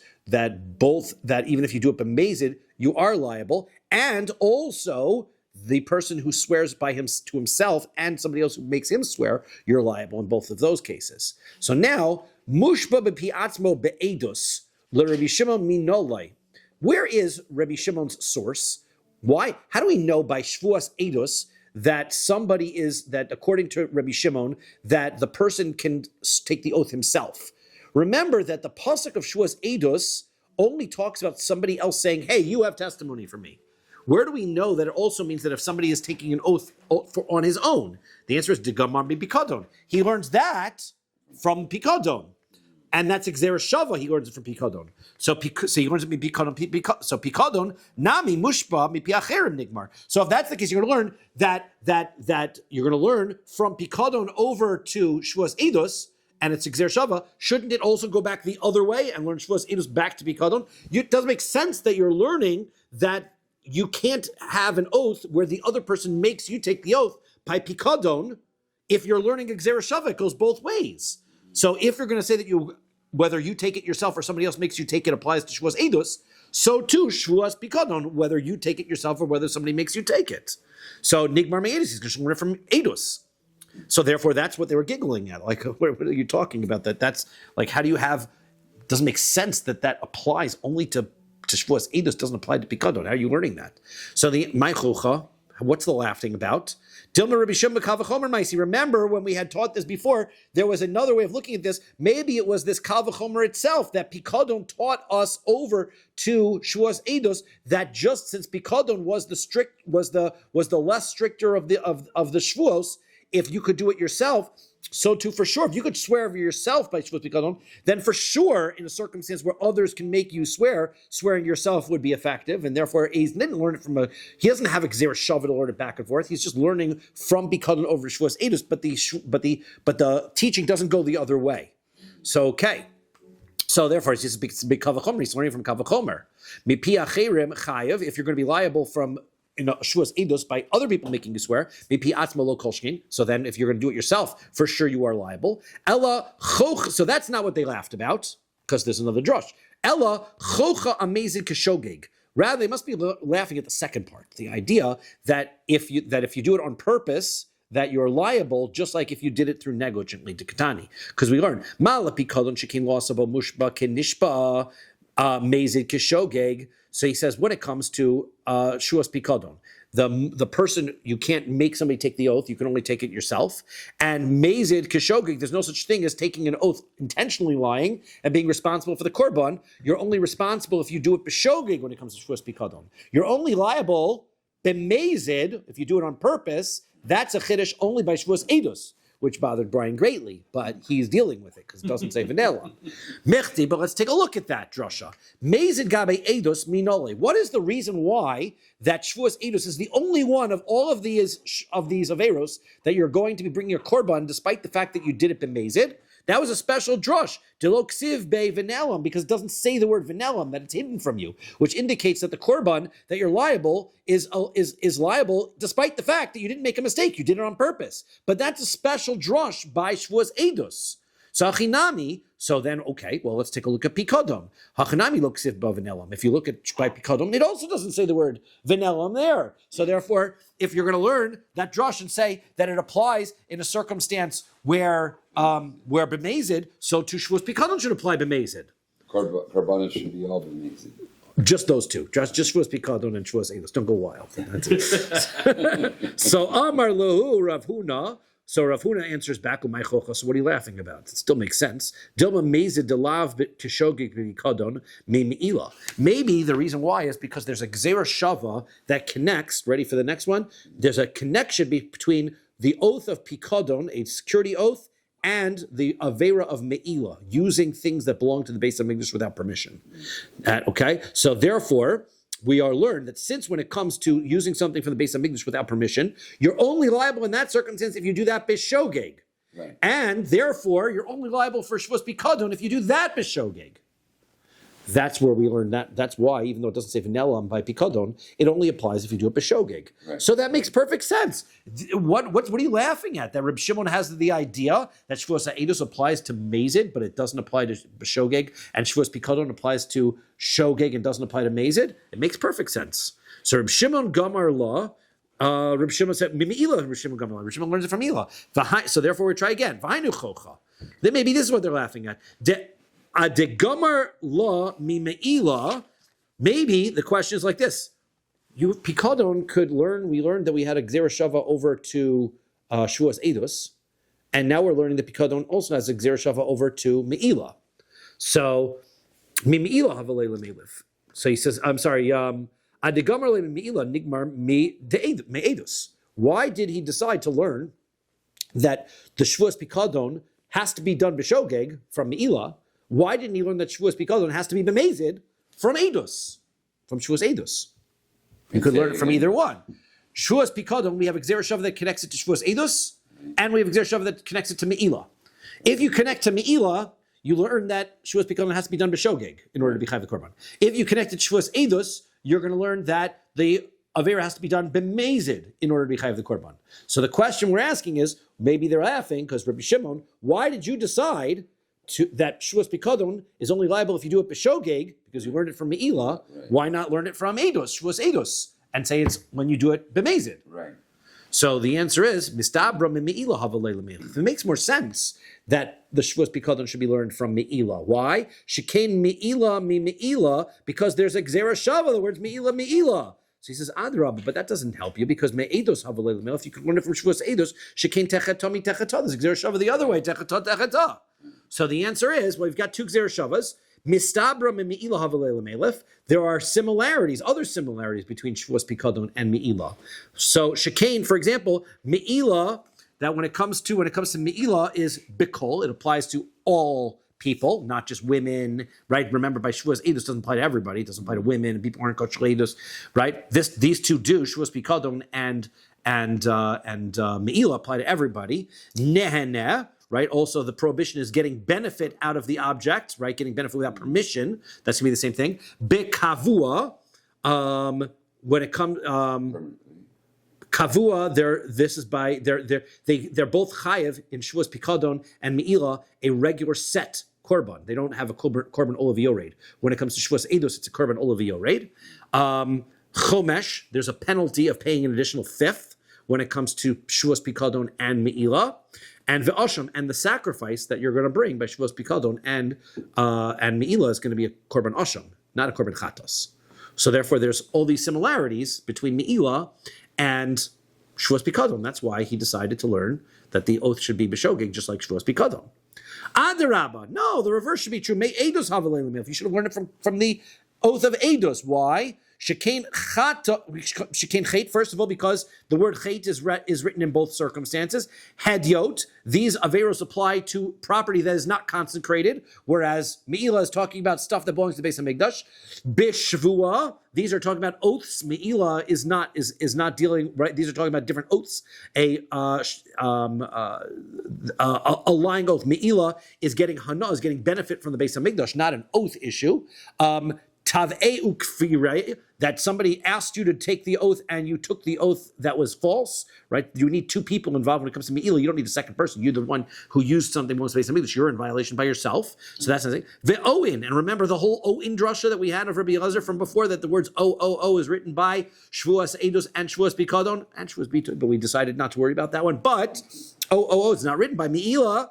that even if you do it b'mezid, you are liable. And also the person who swears by him to himself and somebody else who makes him swear, you're liable in both of those cases. So now, Mushba b'pi atzmo be'eidos, l'Rabbi Shimon minolai. Where is Rabbi Shimon's source? Why? How do we know by Shevuos Eidos that according to Rabbi Shimon, that the person can take the oath himself? Remember that the pasuk of Shevuos Eidos only talks about somebody else saying, hey, you have testimony for me. Where do we know that it also means that if somebody is taking an oath on his own? The answer is Degamar Pikadon. He learns that from Pikadon. And that's Xer Shava, he learns it from Pikadon. So he learns it from Pikadon. So Pikadon, Nami Mushba mi Piacherim Nigmar. So if that's the case, you're going to learn that you're going to learn from Pikadon over to Shevuos Eidos, and it's Xer Shava. Shouldn't it also go back the other way and learn Shevuos Eidos back to Pikadon? It does make sense that you're learning that you can't have an oath where the other person makes you take the oath by Pikadon. If you're learning Xer Shava, it goes both ways. So if you're going to say that whether you take it yourself or somebody else makes you take it applies to Shevuos Eidos, so too Shevuos Pikadon, whether you take it yourself or whether somebody makes you take it. So Nigmar Me'edis, he's going to learn it from Eidos. So therefore, that's what they were giggling at. Like, what are you talking about? That's like, how do you have? Doesn't make sense that applies only to Shevuos Eidos, doesn't apply to Pikadon. How are you learning that? So the Maichucha, what's the laughing about? Dilma Rabbi Shimon Kal V'chomer Maisi. Remember when we had taught this before, there was another way of looking at this. Maybe it was this Kal V'chomer itself that Pikadon taught us over to Shevuos Eidos, that just since Pikadon was the less stricter of the Shevuos, if you could do it yourself, so too for sure, if you could swear over yourself by Shevuos Pikadon, then for sure, in a circumstance where others can make you swear, swearing yourself would be effective, and therefore he didn't learn it he doesn't have a Xer Shava to learn it back and forth. He's just learning from Pikadon over Shevuos Eidos, but the teaching doesn't go the other way. So okay. So therefore, it's just a big Kal V'chomer. He's learning from Kal V'chomer. Mipi acherim chayav. If you're going to be liable from Shevuos Eidos by other people making you swear, mipi atzma lo kolshkin. So then, if you're going to do it yourself, for sure you are liable. Ella choch. So that's not what they laughed about, because there's another drush. Ella chocha amazing keshogeg. Rather, they must be laughing at the second part, the idea that if you do it on purpose, that you're liable, just like if you did it through negligently to Katani. Because we learned, Mala Pikadon Shekin Losabo Mushba Kenishba Mezid Keshogeg. So he says, when it comes to Shevuos Pikadon, the person, you can't make somebody take the oath, you can only take it yourself. And Mezid Keshogeg, there's no such thing as taking an oath intentionally lying and being responsible for the korban. You're only responsible if you do it b'shogeg when it comes to Shevuos Pikadon. You're only liable b'mezid, if you do it on purpose. That's a chiddush only by Shevuos Eidos, which bothered Brian greatly, but he's dealing with it because it doesn't say vanilla. Mechti, but let's take a look at that drasha. Mezid gabe Eidos minole. What is the reason why that Shevuos Eidos is the only one of all of these averos that you're going to be bringing your korban, despite the fact that you did it b'mezid? That was a special drush, deloksiv be venelam, because it doesn't say the word venelam, that it's hidden from you, which indicates that the korban that you're liable is liable despite the fact that you didn't make a mistake, you did it on purpose. But that's a special drush by Shevuos Eidos. So Hachinami, so then, okay, well, let's take a look at Pikodon. Hachinami loksiv ba venelam. If you look at by Pikodon, it also doesn't say the word venelam there. So therefore, if you're going to learn that drush and say that it applies in a circumstance where b'mezid, so to Shevuos Pikodon should apply b'mezid. Korbanos should be all b'mezid. Just those two. Just Shevuos Pikodon and Shevuos Eidos. Don't go wild. That's it. So Amar Lahu Rav Huna. So Rav Huna answers back, so what are you laughing about? It still makes sense. Maybe the reason why is because there's a Gzera Shava that connects, ready for the next one? There's a connection between the oath of Pikodon, a security oath, and the Avera of Me'ila, using things that belong to the Beis HaMikdash without permission. Okay? So therefore, we are learned that since when it comes to using something from the Beis HaMikdash without permission, you're only liable in that circumstance if you do that b'shogeg. Right. And therefore, you're only liable for Shevuos Pikodon if you do that b'shogeg. That's where we learn that. That's why, even though it doesn't say venelam by Pikodon, it only applies if you do it b'shogeg. Right. So that makes perfect sense. What are you laughing at? That Reb Shimon has the idea that Shevuos Eidos applies to Mazid, but it doesn't apply to b'shogeg, and Shevuos Pikodon applies to shogeg and doesn't apply to Mazid? It makes perfect sense. So Reb Shimon Gamar Law, Reb Shimon said, Mimi'ila, Reb Shimon Gamar Law. Reb Shimon learns it from Ila. So therefore we try again. V'hainu chocha. Then maybe this is what they're laughing at. De Gamar Law Mime'ila, maybe the question is like this. Pikodon could learn, we learned that we had a Gzera Shava over to Shevuos Eidos, and now we're learning that Pikodon also has a Gzera Shava over to Me'ila. So, Mime'ila Havalei Le'melif. So he says, I'm sorry, De Gamar Le Me'ila Nigmar Me'edus. Why did he decide to learn that the Shevuos Pikodon has to be done b'shogeg from Me'ila? Why didn't he learn that Shevuos Pikodon has to be b'mezid from Eidos, from Shevuos Eidos? You could learn it from either one. Shevuos Pikodon, we have a Gzera Shava that connects it to Shevuos Eidos, and we have a Gzera Shava that connects it to Me'ila. If you connect to Me'ila, you learn that Shevuos Pikodon has to be done b'shogeg in order to be chayv the korban. If you connect it to Shevuos Eidos, you're going to learn that the Avera has to be done b'mezid in order to be chayv the korban. So the question we're asking is, maybe they're laughing because Rabbi Shimon, why did you decide that Shevuos Pikodon is only liable if you do it b'shogeg, because you learned it from Me'ila? Right. Why not learn it from Eidos, Shevuos Eidos, and say it's when you do it b'mezid? Right. So the answer is, Mistabra Me'ila Havalei Le'melif. It makes more sense that the Shevuos Pikodon should be learned from Me'ila. Why? Shekain Me'ila Me'ila, because there's a Gzera Shava, the words Me'ila Me'ila. So he says, Adrab, but that doesn't help you because Me'edos Havalei Le'melif, if you could learn it from Shevuos Eidos, Shekain Techeta Mi Techeta, there's a Gzera Shava the other way, Techeta Techeta. So the answer is, well, we've got two Gzera Shavas. Mistabra Me'ila Havalei Le'melif. There are similarities, other similarities between Shevuos Pikodon and Me'ila. So Shekain, for example, Me'ila, that when it comes to Me'ila is Bikol. It applies to all people, not just women, right? Remember, by Shevuos Eidos doesn't apply to everybody. It doesn't apply to women and people who aren't kosher Eidos, right? These two do, Shevuos Pikodon and Me'ila apply to everybody. Neheneh. Right. Also, the prohibition is getting benefit out of the object, right? Getting benefit without permission. That's gonna be the same thing. Bekavua, when it comes kavua, they're both chayev in Shevuos Pikodon and Me'ila, a regular set korban. They don't have a korban olav yored. When it comes to Shevuos Eidos, it's a korban olav yored. Chomesh, there's a penalty of paying an additional fifth when it comes to Shevuos Pikodon and Me'ila. And ve'asham, and the sacrifice that you're going to bring by Shevuos Pikodon and Me'ila is going to be a korban asham, not a korban chatos. So therefore, there's all these similarities between Me'ila and Shevuos Pikodon. That's why he decided to learn that the oath should be b'shogeg, just like Shevuos Pikodon. Adarabba, no, the reverse should be true. Me'edos havalei le'melif. You should have learned it from the oath of Eidos. Why? Shekain chait, first of all, because the word chait is written in both circumstances. Hadyot, these averos apply to property that is not consecrated, whereas Me'ilah is talking about stuff that belongs to the Beis HaMikdash. Bishvua, these are talking about oaths. Me'ilah is not dealing, right? These are talking about different oaths. A lying oath. Me'ilah is getting hana, is getting benefit from the Beis HaMikdash, not an oath issue. Tav'e ukfirei, that somebody asked you to take the oath and you took the oath that was false, right? You need two people involved when it comes to Me'ilah. You don't need the second person. You're the one who used something most based on English. You're in violation by yourself. So that's the thing. Ve'oin, and remember the whole Oin drasha that we had of Rabbi Elazar from before, that the words O is written by Shevuos Eidos and Shevuos Pikadon and Shevuos Bito, but we decided not to worry about that one. But O is not written by Me'ilah.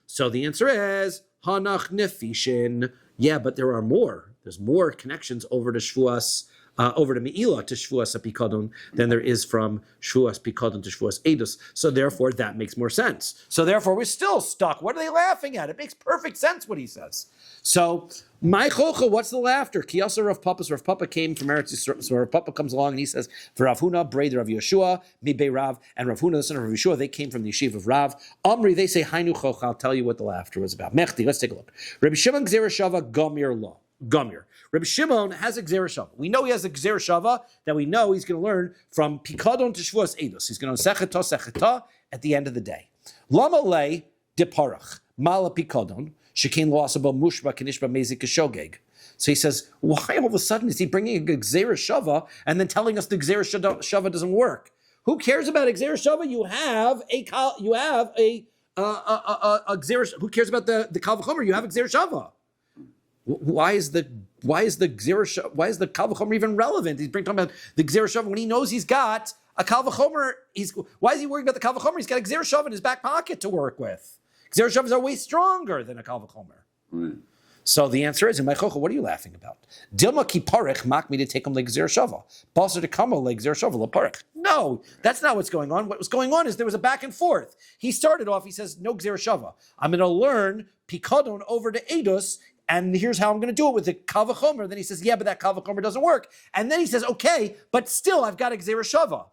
So the answer is Hanach Nefishin. Yeah, but there are more. There's more connections over to Shevuos, over to Me'ilah to Shevuos Pikadon than there is from Shevuos Pikadon to Shevuos Eidos. So therefore, that makes more sense. So therefore, we're still stuck. What are they laughing at? It makes perfect sense what he says. So, my chocha, what's the laughter? Kiyasa Rav Papa. So Rav Papa came from Eretz Yisrael. So Rav Papa comes along and he says, "Rav Huna, Braid Rav Yeshua, Mibe Rav, and Rav Huna, the son of Rav Yeshua, they came from the yeshiva of Rav. Amri, they say Hainu chocha. I'll tell you what the laughter was about. Mechti, let's take a look. Rabbi Shimon Gzera Shava Gomir Law. Gomir. Rabbi Shimon has a Gzera Shava. We know he has a Gzera Shava that we know he's going to learn from Pikadon to Shevuos Eidos. He's going to Secheta at the end of the day. Lama le deparach mala Pikadon shekein loasabo mushba kanishba mezik shogeg. So he says, why all of a sudden is he bringing a Gzera Shava and then telling us the Gzera Shava doesn't work? Who cares about a Gzera Shava? You have a Gzera. Who cares about the Kal V'chomer? You have a Gzera Shava. Why is the Kal V'chomer even relevant? He's talking about the Gzera Shava when he knows he's got a Kal V'chomer. Why is he worried about the Kal V'chomer? He's got a Gzera Shava in his back pocket to work with. Gzera Shavas are way stronger than a Kal V'chomer. Right. So the answer is, in my chocha, what are you laughing about? Dilma ki parich mak me to take him like Gzera Shava. Balsa to kama like Gzera Shava la parich. No, that's not what's going on. What was going on is there was a back and forth. He started off, he says, no Gzera Shava. I'm going to learn Pikadon over to Eidos, and here's how I'm going to do it with the Kal V'chomer. Then he says, yeah, but that Kal V'chomer doesn't work. And then he says, okay, but still I've got a Gzera Shava.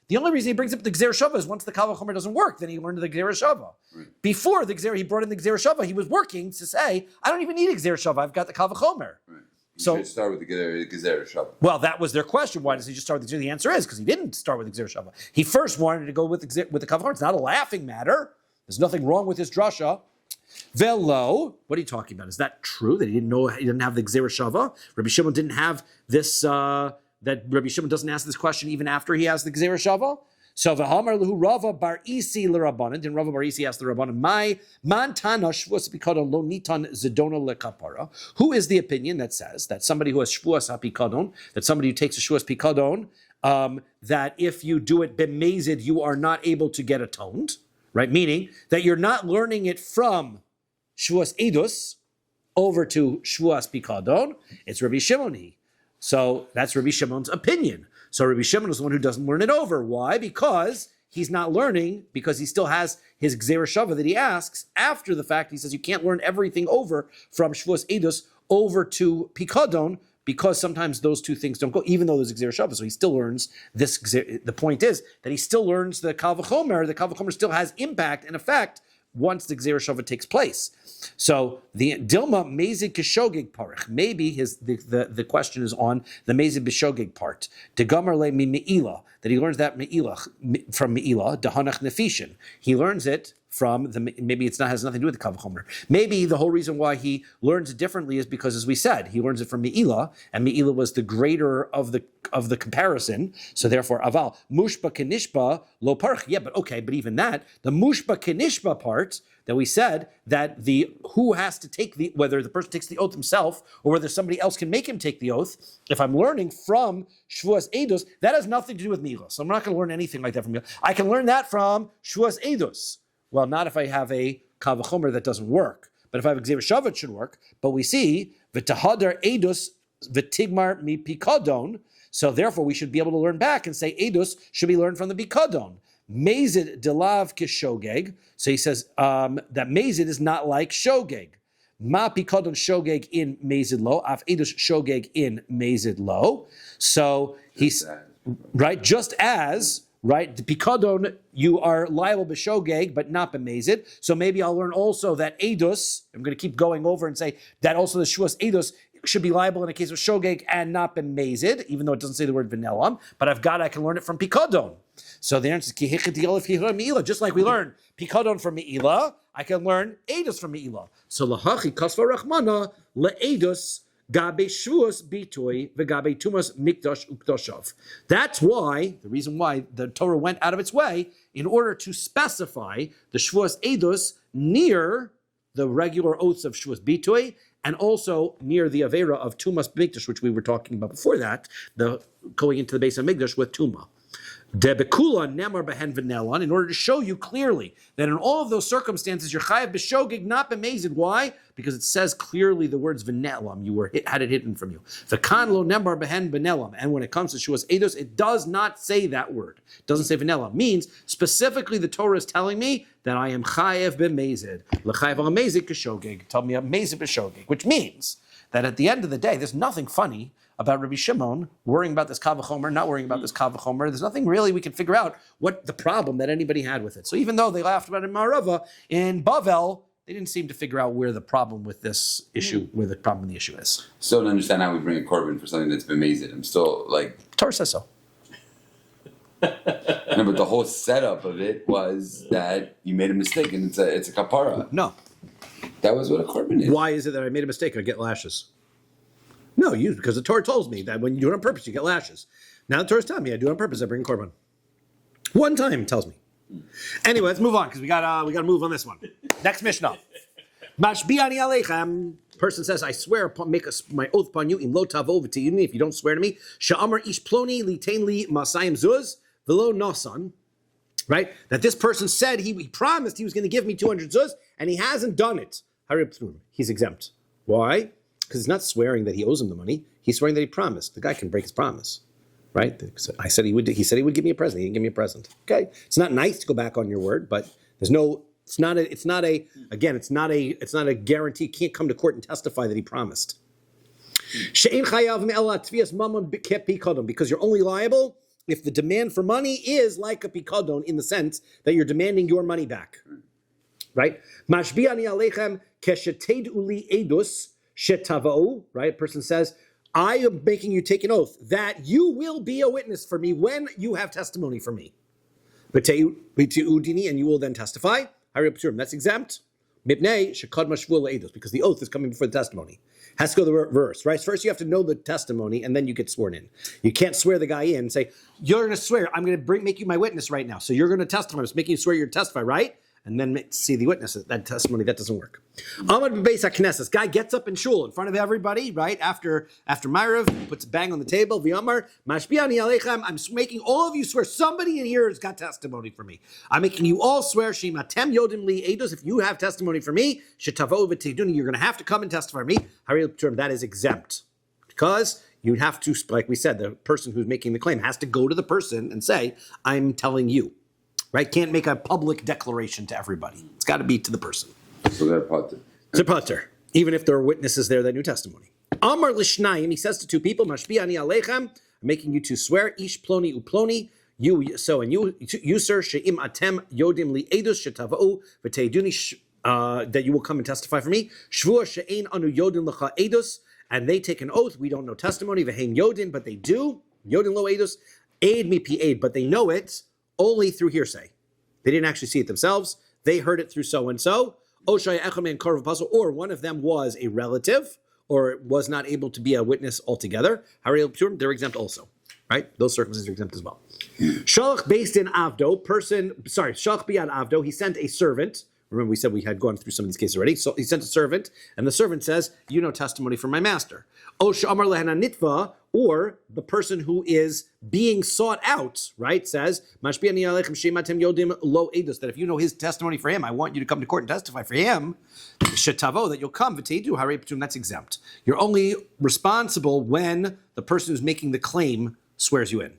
The only reason he brings up the Gzera Shava is once the Kal V'chomer doesn't work, then he learned the Gzera Shava. Right. Before the Gzera, he brought in the Gzera Shava, he was working to say, I don't even need a Gzera Shava, I've got the Kal V'chomer. Right. So should start with the Gzera Shava. Well, that was their question. Why does he just start with the Gzera? The answer is because he didn't start with the Gzera Shava. He first wanted to go with the Kal V'chomer. It's not a laughing matter. There's nothing wrong with his drasha. Velo, what are you talking about? Is that true that he didn't have the Gzera Shava? Rabbi Shimon didn't have this, that Rabbi Shimon doesn't ask this question even after he has the Gzera Shava? So v'hamar lehu Rava bar Isi l'Rabbanan. Then Rava bar Isi asked the Rabbanan, "My mantana shvuas pikadon lo nitan zedona lekapara." Who is the opinion that says that somebody who has shvuas hapikadon, that somebody who takes a shvuas pikadon, that if you do it b'mezid, you are not able to get atoned, right? Meaning that you're not learning it from shvuas edus over to shvuas pikadon. It's Rabbi Shimoni. So that's Rabbi Shimon's opinion. So Rabbi Shimon is the one who doesn't learn it over. Why? Because he's not learning, because he still has his Gzera Shava that he asks after the fact. He says you can't learn everything over from Shevuos Eidos over to Pikadon, because sometimes those two things don't go, even though there's a Gzera Shava. So he still learns this. The point is that he still learns the Kal V'chomer. The Kal V'chomer still has impact and effect once the Gzera Shava takes place. So the Dilma Mezid Kishogig Parich. Maybe the question is on the Mezid Bishogig part. De Gomer le mi Me'ilah, that he learns that from Me'ilah, Dehanach Nefishin. He learns it from maybe has nothing to do with the Kal V'chomer. Maybe the whole reason why he learns it differently is because, as we said, he learns it from Me'ilah, and Me'ilah was the greater of the comparison. So therefore, Aval Mushba Kenishba Lo Parch. Yeah, but even that, the Mushba Kenishba part that we said that who has to take whether the person takes the oath himself or whether somebody else can make him take the oath. If I'm learning from Shevuos Eidos, that has nothing to do with Me'ilah. So I'm not going to learn anything like that from Me'ilah. I can learn that from Shevuos Eidos. Well, not if I have a Kal V'chomer that doesn't work. But if I have a Gzera Shava, it should work. But we see v'tahadar Eidos v'tigmar mi Pikadon. So therefore, we should be able to learn back and say Eidos should be learned from the Pikadon. Mezid delav kishogeg. So he says that mezid is not like shogeg. Ma pikadon shogeg in mezid lo, af edus shogeg in mezid lo. So he's right, just as right the pikadon you are liable b'shogeg but not b'mezid. So maybe I'll learn also that edus. I'm going to keep going over and say that also the Shevuos edus should be liable in a case of shogeg and not b'mezid, even though it doesn't say the word v'nelam. But I can learn it from pikadon. So the answer is ki meila. Just like we learn pikadon from meila, I can learn edus from meila. So lahachi kasva rachmana leedus gabe Shevuos bitoy v'gabe tumas mikdash ukdoshav. That's why the reason why the Torah went out of its way in order to specify the Shevuos edus near the regular oaths of Shevuos bitoy and also near the avera of tumas mikdash, which we were talking about before that, the going into the base of mikdash with tuma. Debekula nemar behen v'nelon, in order to show you clearly that in all of those circumstances you're chayav b'shogeg, not b'mezid. Why? Because it says clearly the words v'nelam. You had it hidden from you. V'kan lo nemar behen v'nelam. And when it comes to Shevuos edus, it does not say that word. It doesn't say v'nelam. Means specifically the Torah is telling me that I am chayav b'mezid. L'chayav b'mezid k'shogeg. Tell me b'mezid b'shogeg, which means that at the end of the day, there's nothing funny about Rabbi Shimon worrying about this Kal V'chomer, not worrying about this Kal V'chomer. There's nothing really we can figure out what the problem that anybody had with it. So even though they laughed about it in Marava, in Bavel, they didn't seem to figure out where the problem with this issue, where the problem in the issue is. Still don't understand how we bring a korban for something that's been mazed. I'm still like... Torah says so. No, but the whole setup of it was that you made a mistake and it's a kapara. No. That was what a korban is. Why is it that I made a mistake? I get lashes. No, because the Torah tells me that when you do it on purpose, you get lashes. Now the Torah's telling me I do it on purpose, I bring a korban. One time it tells me. Anyway, let's move on because we got to move on this one. Next Mishnah. Mashbi'ani aleichem. Person says, I swear upon, my oath upon you, im lo tavo v'tiyuni, if you don't swear to me, sha'amar ish ploni litain li masayim zuz v'lo nasan. Right? That this person said he promised he was going to give me 200 zuz, and he hasn't done it. He's exempt. Why? Because he's not swearing that he owes him the money. He's swearing that he promised. The guy can break his promise, right? I said he would. He said he would give me a present. He didn't give me a present. Okay, it's not nice to go back on your word, but there's no. It's not a guarantee. You can't come to court and testify that he promised. Because you're only liable if the demand for money is like a pikadon in the sense that you're demanding your money back, right? Mashbi'ani aleichem kesheted uli edus. Shetavau, right? A person says, I am making you take an oath that you will be a witness for me when you have testimony for me. And you will then testify. That's exempt. Because the oath is coming before the testimony. Has to go the reverse, right? First you have to know the testimony and then you get sworn in. You can't swear the guy in and say, you're going to swear, I'm going to make you my witness right now. So you're going to testify. I'm just making you swear you're to testify, right? And then see the witnesses, that testimony, that doesn't work. Amad b'beis HaKnesses, guy gets up in shul in front of everybody, right? After Ma'ariv, puts a bang on the table, v'yamar, mashbi'ani aleichem, I'm making all of you swear, somebody in here has got testimony for me. I'm making you all swear, shimatem yodim li eidos, if you have testimony for me, shetavo v'tiduni, you're going to have to come and testify for me. That is exempt. Because you have to, like we said, the person who's making the claim has to go to the person and say, I'm telling you. Right? Can't make a public declaration to everybody. It's got to be to the person. So they're potter. It's a potter. Even if there are witnesses there that knew testimony. Amar l'shnayim, he says to two people, Mashbi'ani aleichem, I'm making you to swear, ish ploni uploni, you, sir, she'im atem yodim li edus shetava'u v'teiduni, that you will come and testify for me. Shvuah she'ein anu yodim l'cha edus, and they take an oath, we don't know testimony, v'hein yodin, but they do, yodin lo edus, aid mi pi aid, but they know it, only through hearsay. They didn't actually see it themselves. They heard it through so-and-so. Or one of them was a relative or was not able to be a witness altogether. They're exempt also. Right? Those circumstances are exempt as well. Shalach based in Avdo, Shalach biyad Avdo, he sent a servant. Remember we said we had gone through some of these cases already. So he sent a servant, and the servant says, you know testimony from my master. Or the person who is being sought out, right, says, that if you know his testimony for him, I want you to come to court and testify for him, that you'll come, that's exempt. You're only responsible when the person who's making the claim swears you in.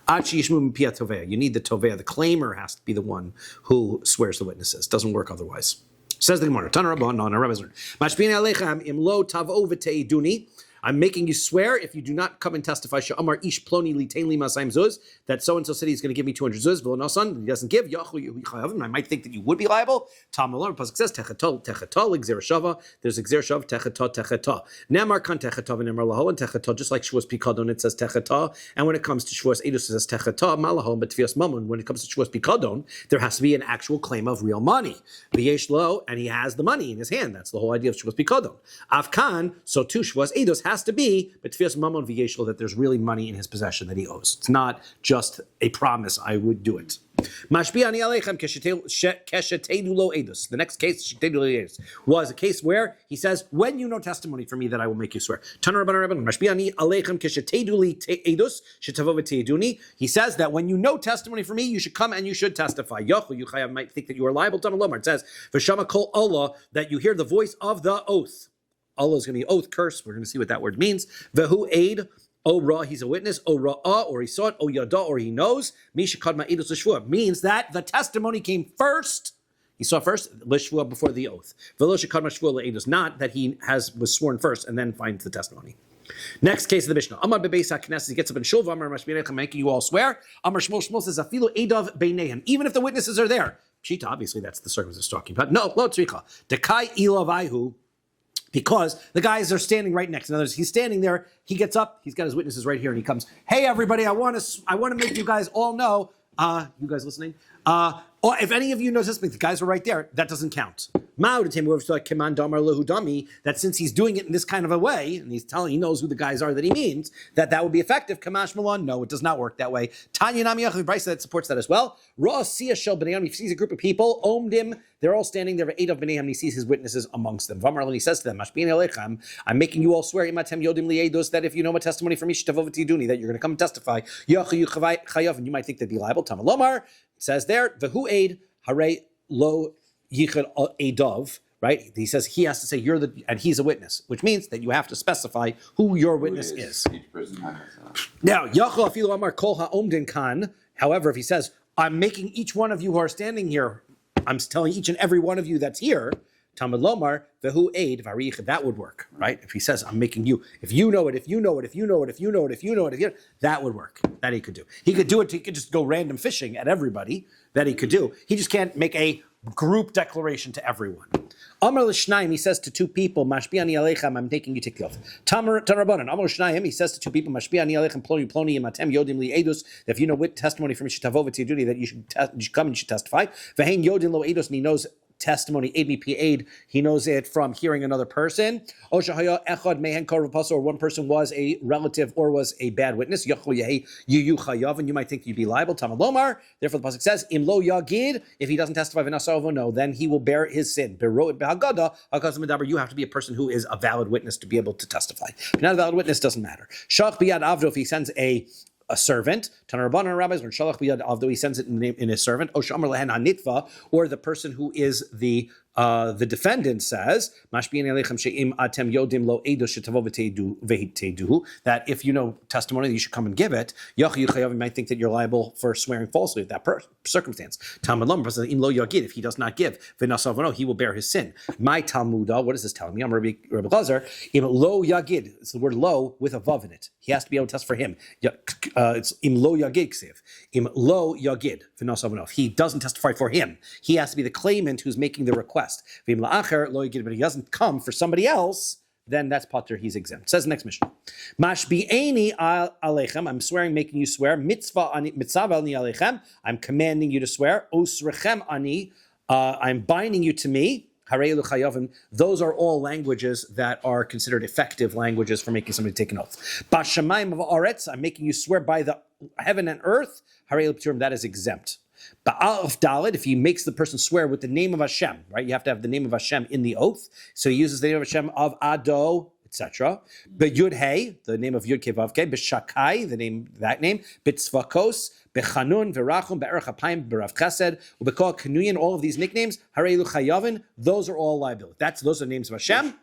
You need the tovea. The claimer has to be the one who swears the witnesses. Doesn't work otherwise. Says the Gemara. Tana Rabban, no, Rabbi's learned. Mashpin alechem im lo tavo v'teiduni. I'm making you swear if you do not come and testify Sha'amar ish ploni litain li masayim zuz, that so and so said he's going to give me 200 zuz. V'lo nasan, he doesn't give. Yachu chayav. I might think that you would be liable. Tam Malor pasuk says techatol gzer shava. There's a gzer shav techata. Nemar kan techata v'nemar lahol and techata. Just like Shevuos pikadon, it says techata. And when it comes to Shevuos edus, it says techata malahol. But tfias mamon, when it comes to Shevuos pikadon, there has to be an actual claim of real money. V'yesh lo, and he has the money in his hand. That's the whole idea of Shevuos pikadon. Avkan, so too Shevuos edus has to be, but tfias mamon v'yeshlo, that there's really money in his possession that he owes. It's not just a promise, I would do it. Mashbi ani aleichem keshetedu lo edus. The next case, shetedu lo edus, was a case where he says, when you know testimony for me, that I will make you swear. Tanar Rabban Rabban, Mashbi ani aleichem keshetedu li edus, shetavo v'teiduni. He says that when you know testimony for me, you should come and you should testify. Yochu, you might think that you are liable. Tanar Lomar, it says, v'shama kol Allah, that you hear the voice of the oath. Allah is going to be oath, curse. We're going to see what that word means. Vehu aid, o ra, he's a witness. O ra'ah, or he saw it. O yada, or he knows. Misha kadma edus l'shvua, means that the testimony came first. He saw first l'shvua before the oath. Velo shekadma shvua le'edus, not that he was sworn first and then finds the testimony. Next case of the Mishnah. Amar bebeis haknesses, he gets up in shul. Amar mashbirei, making you all swear. Amar Shmuel says afilu edav beinehem, even if the witnesses are there. Pshita, obviously that's the circumstance talking about. No, lo tzricha. Dekai ilavaihu. Because the guys are standing right next. In other words, he's standing there. He gets up. He's got his witnesses right here, and he comes. Hey, everybody! I want to make you guys all know. You guys listening? Or if any of you know something, the guys are right there. That doesn't count. That since he's doing it in this kind of a way, and he knows who the guys are that he means, that would be effective. Kamash Malon, no, it does not work that way. Tanya Nami Bryce that supports that as well. Ra Sia Shel B'neiam, he sees a group of people, Omdim, they're all standing there, 8 of B'neiam, and he sees his witnesses amongst them. Vamar, he says to them, Mashbin Elechem, I'm making you all swear, Imatem Yodim Lieidos, that if you know my testimony from Ishtavovati that you're going to come and testify, Yachu Chayav, and you might think they'd be liable. Tamalomar, it says there, Vehu Aid, Hare Lo Yichad Adov, right? He says he has to say and he's a witness, which means that you have to specify who your witness is. Each person has now, Yachol Afilu Amar Kol HaOmdin Kan. However, if he says, I'm making each one of you who are standing here, I'm telling each and every one of you that's here, Talmud Lomar, Vehu Aid, Varich, that would work, right? If he says, I'm making you, if you know it, that would work. That he could do. He could do it, he could just go random fishing at everybody, that he could do. He just can't make a group declaration to everyone. Amar l'shnaim, he says to 2 people, Mashbi'ani aleichem, I'm taking you to the oath. Tanrabanan, Amar l'shnaim, he says to 2 people, Mashbi'ani aleichem, ploni imatem yodim li edus, that if you know with testimony from Shetavov duty that you should come and you should testify. Vehein yodim lo edus, and he knows testimony, aid, he knows it from hearing another person. Or one person was a relative or was a bad witness. And you might think you'd be liable. Tamalomar. Therefore, the pasuk says, Im lo yagid, if he doesn't testify, no, then he will bear his sin. You have to be a person who is a valid witness to be able to testify. If you're not a valid witness, doesn't matter. Shach biyad avdo, if he sends a servant, Tanarabban rabbis, when Shalach biyad avdo, he sends it in his servant, or the person who is the defendant says, that if you know testimony, you should come and give it. You might think that you're liable for swearing falsely at that circumstance. If he does not give, he will bear his sin. My Talmudah, what is this telling me? I'm Rabbi Lazar. Lo yagid. It's the word lo with a vav in it. He has to be able to test for him. It's im lo yagid ksiv. Im lo yagid. If he doesn't testify for him, he has to be the claimant who's making the request. But he doesn't come for somebody else, then that's pater, he's exempt. Says the next mission. Mashbi'eni aleichem, I'm swearing, making you swear. Mitzvah ani aleichem, I'm commanding you to swear. Osrechem ani, I'm binding you to me. Harelu chayavim, those are all languages that are considered effective languages for making somebody take an oath. Bashamayim of aretz, I'm making you swear by the heaven and earth. Harelu p'turim, that is exempt. Ba'alf Dalet, if he makes the person swear with the name of Hashem, right? You have to have the name of Hashem in the oath. So he uses the name of Hashem of Ado, etc. B'Yud Hey, the name of Yud Kei Vav Kei. B'Shakai, that name. B'Tzvakos, B'Chanun, V'Rachum, B'Erech HaPayim, B'Rav Chesed, U'B'Kol Kenuyin, all of these nicknames, Harelu Chayavin, those are all liability. Those are the names of Hashem.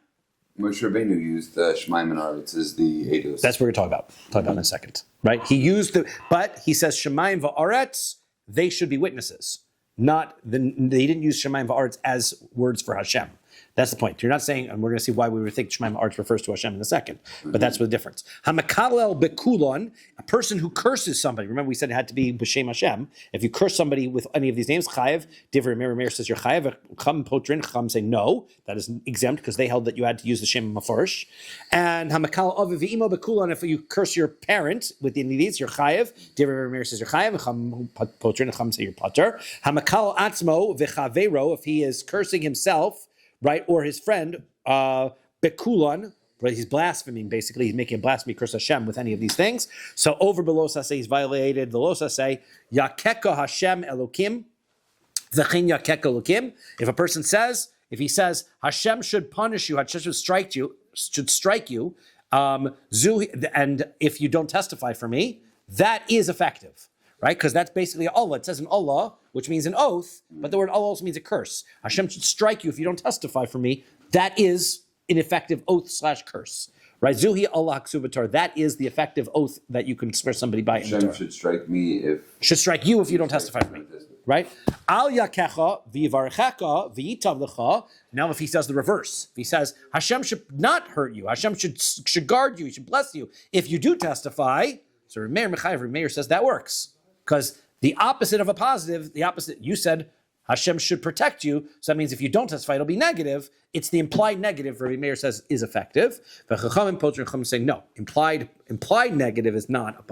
Moshe Rabbeinu used Shemaim and Aretz as the Eidos. That's what we're talking about. Talk about in a second, right? He used but he says Shemaim v'Aretz, they should be witnesses. They didn't use Shemayim va'aretz as words for Hashem. That's the point. You're not saying, and we're going to see why we would think Shemayim va'aretz refers to Hashem in a second, but that's the difference. Hamakalel bekulon, a person who curses somebody. Remember, we said it had to be b'shem Hashem. If you curse somebody with any of these names, chayev, Divrei Meir says you're chayev. Chum potrin, Chum say no, that is exempt because they held that you had to use the Shem Mafarish. And Hamakalel aviv v'imo bekulon, if you curse your parent with any of these, you're chayev. Divrei Meir says you're chayev, and Chum potrin, Chum say you're pater. Hamakalel atzmo v'chavero, if he is cursing himself, right, or his friend, bekulon, right, he's blaspheming, basically, he's making a blasphemy curse Hashem with any of these things. So over below say he's violated the losa say, yakeka Hashem Elokim, v'chein yakeka Elokim. If a person says, if he says, Hashem should punish you, Hashem should strike you, and if you don't testify for me, that is effective. Right? Because that's basically Allah. It says in Allah, which means an oath, but the word Allah also means a curse. Hashem should strike you if you don't testify for me. That is an effective oath/curse. Right? Zuhi Allah Haksubatar. That is the effective oath that you can swear somebody by in the Torah. Hashem should strike me if... Should strike you if you don't testify for me. Right? Al yakecha v'yivarchecha v'yitav lecha. Now if he says the reverse, if he says, Hashem should not hurt you, Hashem should guard you, he should bless you, if you do testify, so Meir says that works. Because the opposite of a positive, you said Hashem should protect you, so that means if you don't testify, it'll be negative. It's the implied negative, Rabbi Meir says, is effective. Chacham saying, no, implied negative is not,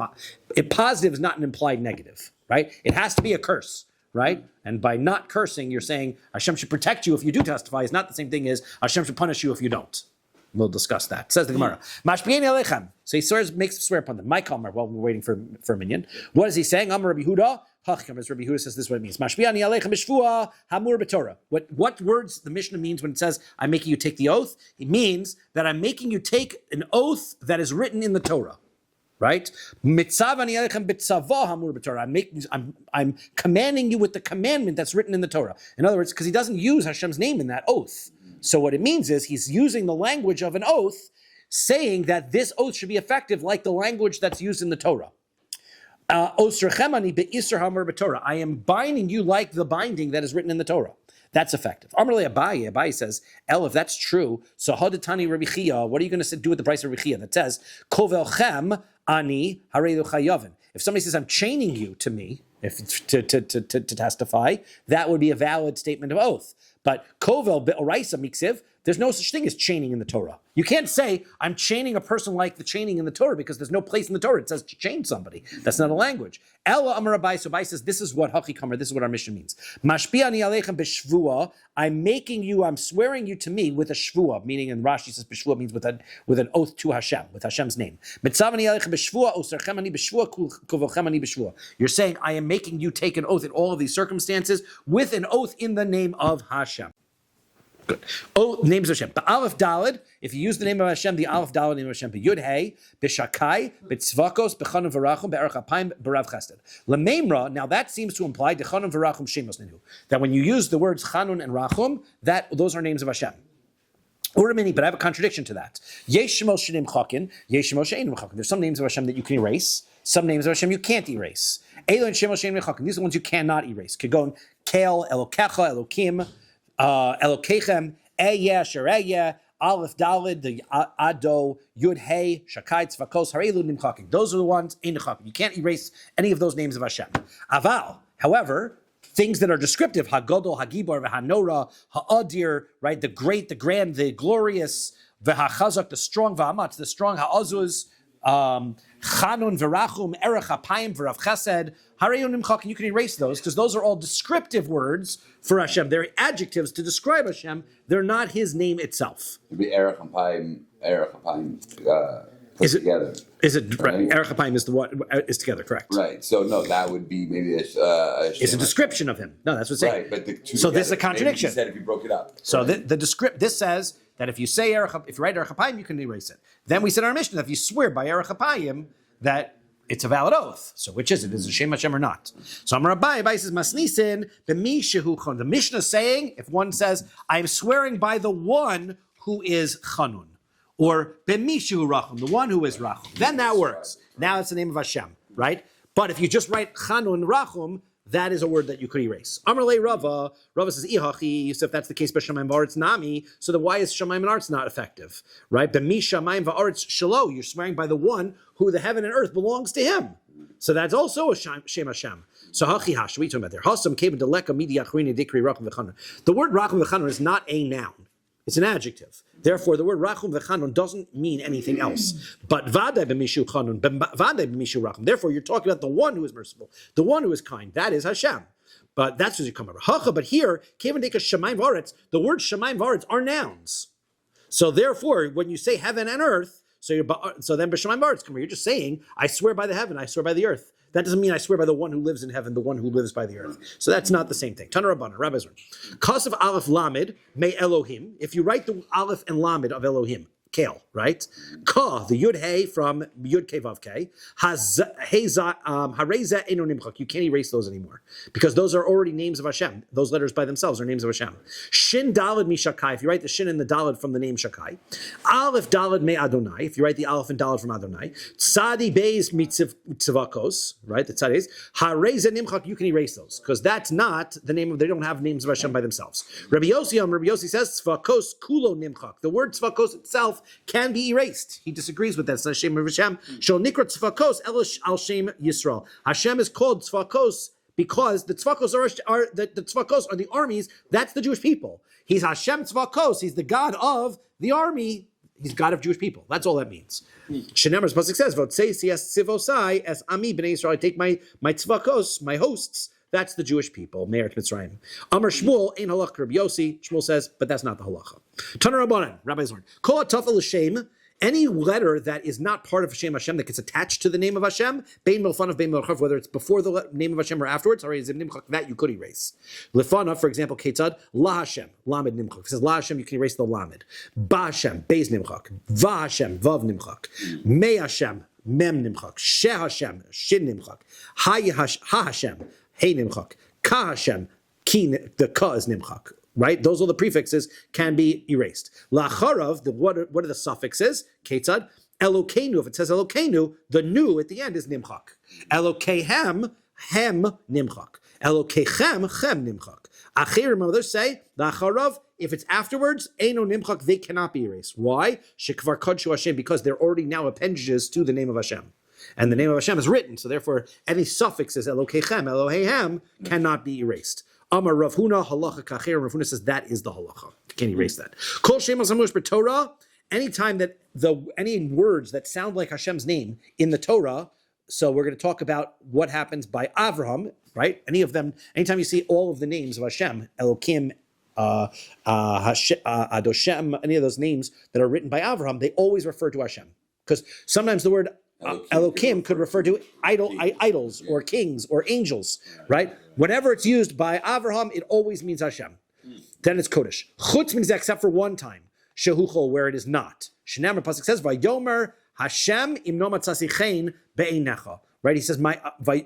a positive is not an implied negative, right? It has to be a curse, right? And by not cursing, you're saying Hashem should protect you if you do testify, is not the same thing as Hashem should punish you if you don't. We'll discuss that. Says the Gemara. Mashpieni alechem. So he swears, makes a swear upon them. My kamar, while we're waiting for a minion. What is he saying? Amar Rabbi Huda. Hachkam, as Rabbi Huda says, this is what it means. Mashpieni alechem b'shvua hamur b'torah. What words the Mishnah means when it says, I'm making you take the oath? It means that I'm making you take an oath that is written in the Torah. Right? Mitzavani alechem b'tzavah hamur b'torah. I'm commanding you with the commandment that's written in the Torah. In other words, because he doesn't use Hashem's name in that oath. So what it means is he's using the language of an oath, saying that this oath should be effective like the language that's used in the Torah. I am binding you like the binding that is written in the Torah. That's effective. Abaye says, if that's true, so Haditani Rabbi Chia, what are you going to do with the price of Rabbi Chia that says, Kovelchem ani harelu chayavin. If somebody says, I'm chaining you to me, to testify, that would be a valid statement of oath. But kovel be'oraisa miksiv, there's no such thing as chaining in the Torah. You can't say, I'm chaining a person like the chaining in the Torah, because there's no place in the Torah it says to chain somebody. That's not a language. Ella Amar Rabbi, so Rabbi says, this is what Hachikamer, this is what our mission means. Mashpiani alechem b'shvua, I'm swearing you to me with a shvua, meaning in Rashi says b'shvua means with an oath to Hashem, with Hashem's name. Mitzavani alechem b'shvua, osarchem ani b'shvua, kovochem ani b'shvua. You're saying, I am making you take an oath in all of these circumstances with an oath in the name of Hashem. Good. Oh, names of Hashem. The Aleph Daled, if you use the name of Hashem, the Aleph Daled name of Hashem, Yud Hey, B'Shakai, B'Tzvakos, B'Chanon V'Rachum, Be'erach HaPayim, B'Rav Chesed. L'Meimra, now that seems to imply Dechanon V'Rachum Shemos Nenu, that when you use the words Chanun and Rachum, those are names of Hashem. Or a mini, but I have a contradiction to that. Yesh Shemos Shenim Chakin, Yesh Shemos Shenim Chakin. There's some names of Hashem that you can erase, some names of Hashem you can't erase. Elon Shemos Shenim Chakin, these are the ones you cannot erase. Kegon, Kel, Elokecha, Elokim, Elokechem, Eyeh, Shereyeh, Aleph Dalid, the Ado, Yud Hey, Shakai, Tzvakos, Harelu Nimchakim. Those are the ones in the Chakim. You can't erase any of those names of Hashem. Aval, however, things that are descriptive, Hagodol, Hagibor, Hanora, Ha'adir, right, the great, the grand, the glorious, V'hachazak, the strong, V'amatz, the strong, Ha'azuz, Chanun, V'rachum, Erech HaPayim, V'rav Chesed, Hareyun Nimchakim, you can erase those because those are all descriptive words for Hashem. They're adjectives to describe Hashem. They're not His name itself. It'd be Erech HaPayim put together. Is it right? Erech HaPayim is the one is together, correct? Right. So no, that would be maybe it's a description of Him. No, that's what's saying. Right, but the two so together, this is a contradiction. Maybe you said if you broke it up. So this says that if you say if you write Erech HaPayim, you can erase it. Then we said in our mission that if you swear by Erech HaPayim that it's a valid oath. So which is it? Is it Shem Hashem or not? So Amar Rabbi says, Masnisin, b'mi shehu chon. The Mishnah is saying, if one says, I'm swearing by the one who is Chanun, or b'mi shehu Rachum, the one who is Rachum, then that works. Now it's the name of Hashem, right? But if you just write Chanun Rachum, that is a word that you could erase. Amar le Rava, Rava says, Ihachi, so if that's the case by Shamayim va'aretz nami, so then why is Shamayim and Aretz not effective? Right? B'mi Shamayim va'aretz shelo, you're swearing by the one who the heaven and earth belongs to him. So that's also a Shem Hashem. So Hachi Hash, what are you talking about there? Hasam keben deleka midi achrini dikri rachum v'chanon. The word rachum v'chanon is not a noun. It's an adjective. Therefore, the word rachum v'chanon doesn't mean anything else. But vadai b'mishu chanon, vadai b'mishu rachum. Therefore, you're talking about the one who is merciful, the one who is kind. That is Hashem. But that's what you come over. Hacha, but here, kevin deka shamayim v'aretz, the words shamayim v'aretz are nouns. So therefore, when you say heaven and earth, so then b'shamayim v'aretz come here. You're just saying, I swear by the heaven, I swear by the earth. That doesn't mean I swear by the one who lives in heaven, the one who lives by the earth. So that's not the same thing. Tana Rabbana, Rabbi's word. Kasav Aleph Lamed, may Elohim. If you write the Aleph and Lamed of Elohim, Kale, right? Ka, the Yud Hey from Yud Ke Vav Ke. Hareza Eno Nimchak. You can't erase those anymore because those are already names of Hashem. Those letters by themselves are names of Hashem. Shin Dalad Mishakai. If you write the Shin and the Dalad from the name Shakai. Aleph Dalad Me Adonai. If you write the Aleph and Dalad from Adonai. Tzadi Beis Mitzvakos. Right? The Tzadi is Hareza Nimchak. You can erase those because that's not the name of. They don't have names of Hashem by themselves. Rabbi Yossi says Tzvakos Kulo Nimchak. The word Tzvakos itself can be erased. He disagrees with that. It's not Shem of Hashem. Shol nikra tzvakos elish al Shem Yisrael. Hashem is called tzvakos because the tzvakos are the tzvakos are the armies. That's the Jewish people. He's Hashem tzvakos. He's the God of the army. He's God of Jewish people. That's all that means. Shenemar's pasuk says, "Votzeis yes tzivosai as ami bnei Yisrael." I take my tzvakos, my hosts. That's the Jewish people. Me'eretz Mitzrayim. Amar Shmuel ein halach Rabbi Yossi. Shmuel says, but that's not the halacha. Tana Rabbanan, Rabbi's word. Kol atafel l'shem. Any letter that is not part of Shem Hashem that gets attached to the name of Hashem, bein milfanav, bein milchav, whether it's before the name of Hashem or afterwards, or is nimchak, that you could erase. Lefanav, for example, ketzad la Hashem, lamed nimchak. If it says la Hashem, you can erase the lamed. Ba Hashem, beis nimchak. Va Hashem, vav nimchak. Me Hashem, mem nimchak. She Hashem, shin nimchak. Ha Hashem, hey nimchak. Ka Hashem, the ka is nimchak. Right? Those are the prefixes can be erased. Lacharav, what are the suffixes? Ketzad, Elokeinu. If it says Elokeinu, the nu at the end is nimchak. Elokehem, hem nimchak. Elokechem, chem nimchak. Achirim, others say, Lacharav, if it's afterwards, Eino nimchak, they cannot be erased. Why? Shekvar kodshu Hashem, because they're already now appendages to the name of Hashem. And the name of Hashem is written, so therefore any suffixes, Elokechem, Elohehem, cannot be erased. Amar Rav Huna halacha kacher. Rav Huna says that is the halacha. You can't erase that. Kol shem hasamush b'Torah. Anytime that any words that sound like Hashem's name in the Torah. So we're going to talk about what happens by Avraham, right? Any of them. Anytime you see all of the names of Hashem, Elokim, Adoshem, any of those names that are written by Avraham, they always refer to Hashem because sometimes the word Elokim could refer to idols or kings or angels, right? Whenever it's used by Avraham, it always means Hashem. Then it's Kodesh. Chutz means except for one time, Shehuchol, where it is not. Shenamar pasuk says, "Vayomer Hashem imno matzasichein be'einecha." Right?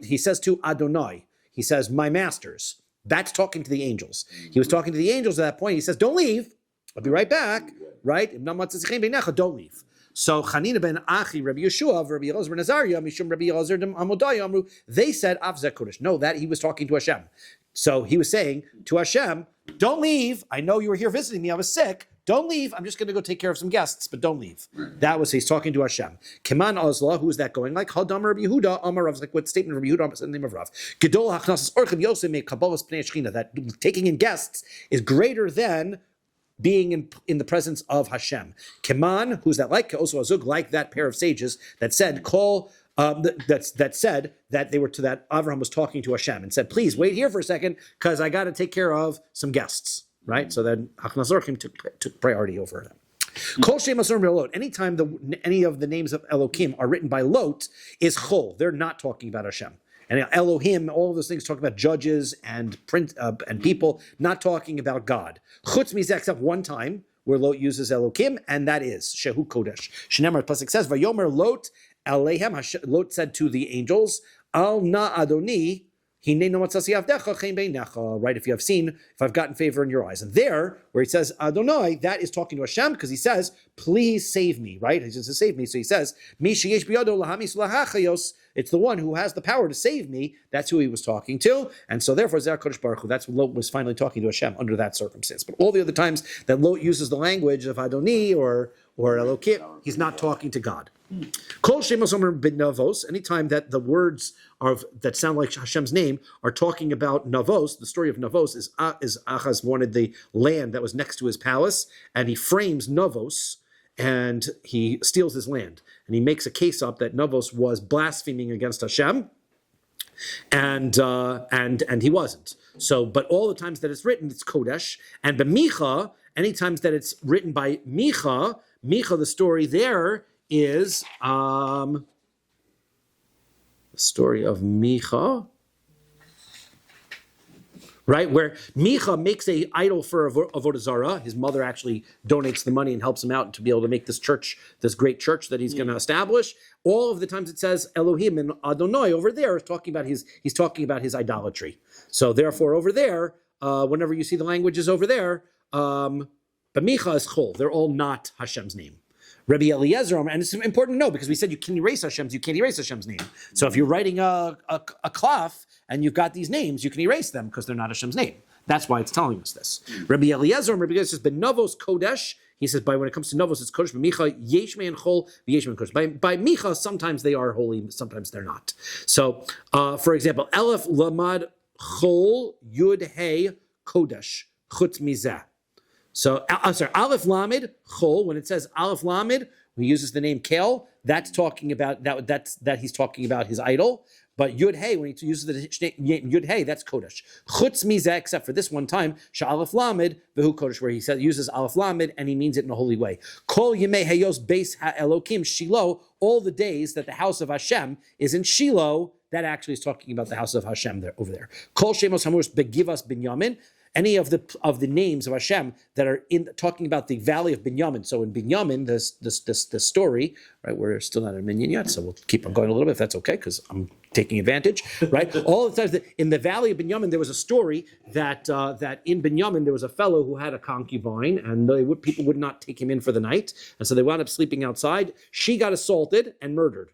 He says to Adonai, he says, "My masters." That's talking to the angels. He was talking to the angels at that point. He says, "Don't leave. I'll be right back." Right? Imno matzasichein be'einecha. Don't leave. So Chanina ben Achi, Rabbi Yeshua, Rabbi Elazar ben Azariah, Mishum Rabbi Elazar ben Amodai Amru, they said Avzeh Kodesh. No, that he was talking to Hashem. So he was saying to Hashem, don't leave. I know you were here visiting me. I was sick. Don't leave. I'm just going to go take care of some guests, but don't leave. That was, he's talking to Hashem. Keman Ozla, who is that going like? Hadam Rabbi Yehuda, Amar Rav, like what statement of Rabbi Yehuda, the name of Rav. Gedol Hachnasas Orchim Yosef me Kabbalas Pnei Shechina, that taking in guests is greater than being in the presence of Hashem. Keman, who's that like? Also Azug, like that pair of sages that said, that said that they were to that Avraham was talking to Hashem and said, please wait here for a second because I got to take care of some guests. Right? So then Hachnas Orchim took priority over them. Kol Shem Asur Lot. Anytime any of the names of Elokim are written by Lot is Chol. They're not talking about Hashem. And Elohim, all of those things talk about judges and and people, not talking about God. Chutz mizeh, except one time where Lot uses Elokim, and that is Shehu Kodesh. Shenemar pasuk says, "Vayomer Lot Alehem." Lot said to the angels, "Al na Adoni." Right, if I've gotten favor in your eyes. And there, where he says Adonai, that is talking to Hashem, because he says, please save me, right? He says, save me. So he says, it's the one who has the power to save me. That's who he was talking to. And so therefore, Kodesh Baruch Hu, that's when Lot was finally talking to Hashem under that circumstance. But all the other times that Lot uses the language of Adoni or Elokim, he's not talking to God. Kol Shemos Omer B'Navos, anytime that the words that sound like Hashem's name are talking about Navos, the story of Navos is Achaz wanted the land that was next to his palace, and he frames Navos, and he steals his land. And he makes a case up that Navos was blaspheming against Hashem, and he wasn't. So, but all the times that it's written, it's Kodesh. And B'Micha, any times that it's written by Micha, the story there is the story of Micha, right? Where Micha makes a idol for Avodah Zarah. His mother actually donates the money and helps him out to be able to make this church, this great church that he's going to establish. All of the times it says Elohim and Adonai over there is talking about he's talking about his idolatry. So therefore over there, whenever you see the languages over there, but Micha is Chol. They're all not Hashem's name. Rabbi Eliezer, and it's important to know because we said you can't erase Hashem's name. So if you're writing a klaf and you've got these names, you can erase them because they're not Hashem's name. That's why it's telling us this. Rabbi Eliezer says, "Ben Novos Kodesh." He says, by when it comes to Novos, it's Kodesh. But Micha Yesh Man Chol, Yesh Man Kodesh. By Micha, sometimes they are holy, sometimes they're not. So, for example, Aleph Lamad Chol Yud Hey Kodesh Chutz Mizeh. So, I'm sorry, Aleph Lamed Chol. When it says Aleph Lamed, he uses the name Kel. That's talking about that he's talking about his idol. But Yud Hey, when he uses the Yud Hey, that's Kodesh. Chutz Mizeh, except for this one time, Sha'alef Lamed Vehu Kodesh, where he uses Aleph Lamed and he means it in a holy way. Kol Yemei Hayos Beis HaElokim Shiloh. All the days that the house of Hashem is in Shiloh, that actually is talking about the house of Hashem there over there. Kol Shemos Hamurus Begivas Binyamin. Any of the names of Hashem that are in talking about the valley of Binyamin. So in Binyamin, this story, right? We're still not in Minyan yet, so we'll keep on going a little bit if that's okay, because I'm taking advantage, right? All the times that in the valley of Binyamin, there was a story that in Binyamin there was a fellow who had a concubine, and people would not take him in for the night, and so they wound up sleeping outside. She got assaulted and murdered.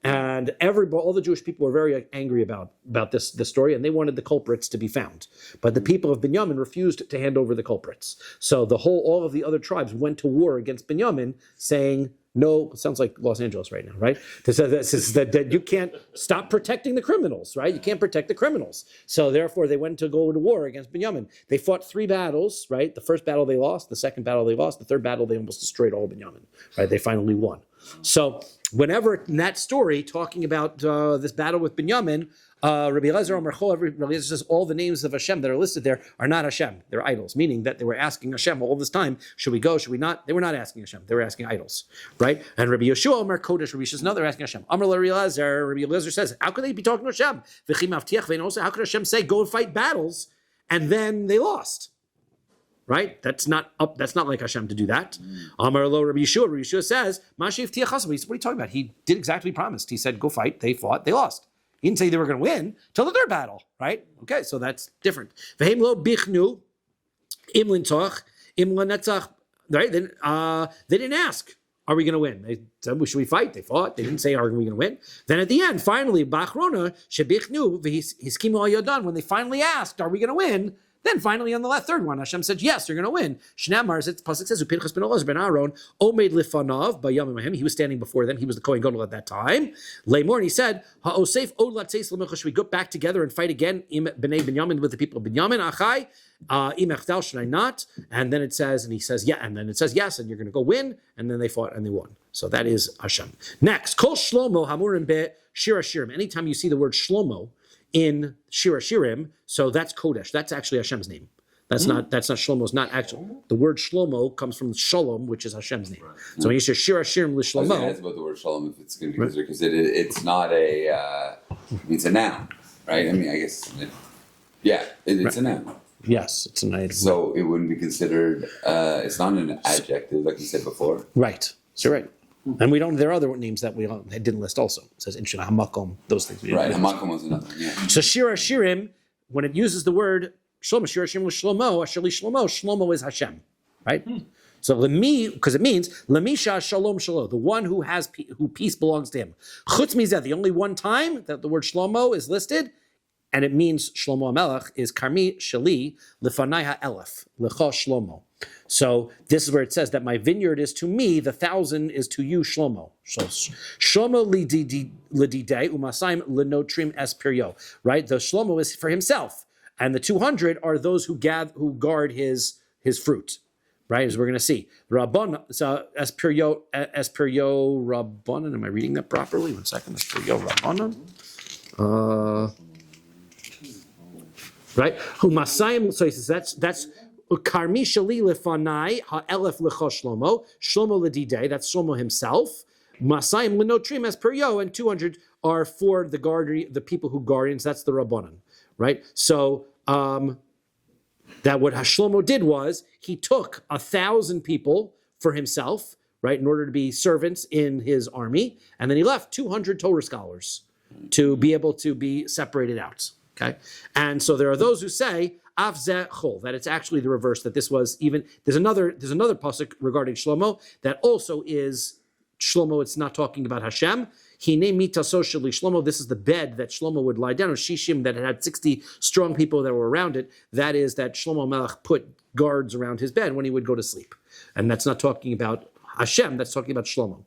And all the Jewish people were very angry about this story, and they wanted the culprits to be found. But the people of Binyamin refused to hand over the culprits. So all of the other tribes went to war against Binyamin, saying, no, it sounds like Los Angeles right now, right? That you can't stop protecting the criminals, right? You can't protect the criminals. So therefore, they went to go to war against Binyamin. They fought 3 battles, right? The first battle they lost, the second battle they lost, the third battle they almost destroyed all of Binyamin, right? They finally won. So whenever in that story, talking about this battle with Binyamin, Rabbi Eliezer says all the names of Hashem that are listed there are not Hashem. They're idols, meaning that they were asking Hashem all this time, should we go, should we not? They were not asking Hashem. They were asking idols, right? And Rabbi Yeshua Omer Kodesh, Rabbi Yeshua says, no, they're asking Hashem. Rabbi Eliezer says, how could they be talking to Hashem? How could Hashem say, go and fight battles, and then they lost? Right? That's not like Hashem to do that. Amar lo Rabbi Yeshua says, Mashiv Tiachas. What are you talking about? He did exactly what he promised. He said, go fight. They fought. They lost. He didn't say they were going to win till the third battle, right? Okay, so that's different. V'hem lo bichnu im lintoch im lanetzach. Right? Then they didn't ask, are we going to win? They said, well, should we fight? They fought. They didn't say, are we going to win? Then at the end, finally, bachrona shebichnu v'hiskimu al yodan. When they finally asked, are we going to win? Then finally on the third one, Hashem said, yes, you're going to win. Shnamar, the pasuk says, Pinchas ben Elazar ben Aaron, omed lifanav bayamim mahim. He was standing before them. He was the Kohen Gadol at that time. Lamor, and he said, ha'osef od latzeis l'melcha. Should we go back together and fight again im b'nei Binyamin with the people of Binyamin? Achai, im echtal, should I not? And then it says, and he says, yeah, and then it says, yes, and you're going to go win. And then they fought and they won. So that is Hashem. Next, kol shlomo hamurim be shir hashirim. Anytime you see the word shlomo in Shir Hashirim, so that's Kodesh. That's actually Hashem's name. That's not Shlomo's not actual. The word Shlomo comes from Shalom, which is Hashem's name. Right. So when you say Shir Hashirim l'Shlomo, I was about the word Shalom if it's going to be considered because it's not it's a noun, right? I mean, I guess, it's a noun. Yes, it's an item. So it wouldn't be considered. It's not an adjective like you said before. Right. So right. And we don't. There are other names that we didn't list. Also, it says Inshana Hamakom. Those things. Right, Hamakom was another one. Yeah. So Shir Hashirim, when it uses the word Shlomo, Shir Hashirim was Shlomo. Ashali Shlomo. Shlomo is Hashem. Right. So lemi, because it means lemisha shalom shalom, the one who peace belongs to him. Chutz mizeh, the only one time that the word Shlomo is listed, and it means Shlomo HaMelech, is Karmi Shali Lefanai HaElef Lecha Shlomo. So this is where it says that my vineyard is to me, the 1,000 is to you, Shlomo. So Shlomo lididei umasayim lenotrim es pirio. Right, the Shlomo is for himself, and the 200 are those who guard his fruit. Right, as we're going to see, Rabbon. So as pirio Rabbanon. Am I reading that properly? 1 second. As pirio Rabbanon. Right, Humasayim. So he says that's Karmi Shali Lefanai HaElef Lecha Shlomo Ledidei. That's Shlomo himself. Masayim Lenotrim as Pirio, and 200 are for the people who guardians. That's the Rabbanon. Right. So that what Shlomo did was he took 1,000 people for himself, right, in order to be servants in his army, and then he left 200 Torah scholars to be able to be separated out. Okay, and so there are those who say Af Zeh Chol, that it's actually the reverse. That this was even there's another pasuk regarding Shlomo that also is Shlomo. It's not talking about Hashem. Hine mitaso sheli Shlomo. This is the bed that Shlomo would lie down on. Shishim that had 60 strong people that were around it. That is that Shlomo Melech put guards around his bed when he would go to sleep, and that's not talking about Hashem. That's talking about Shlomo.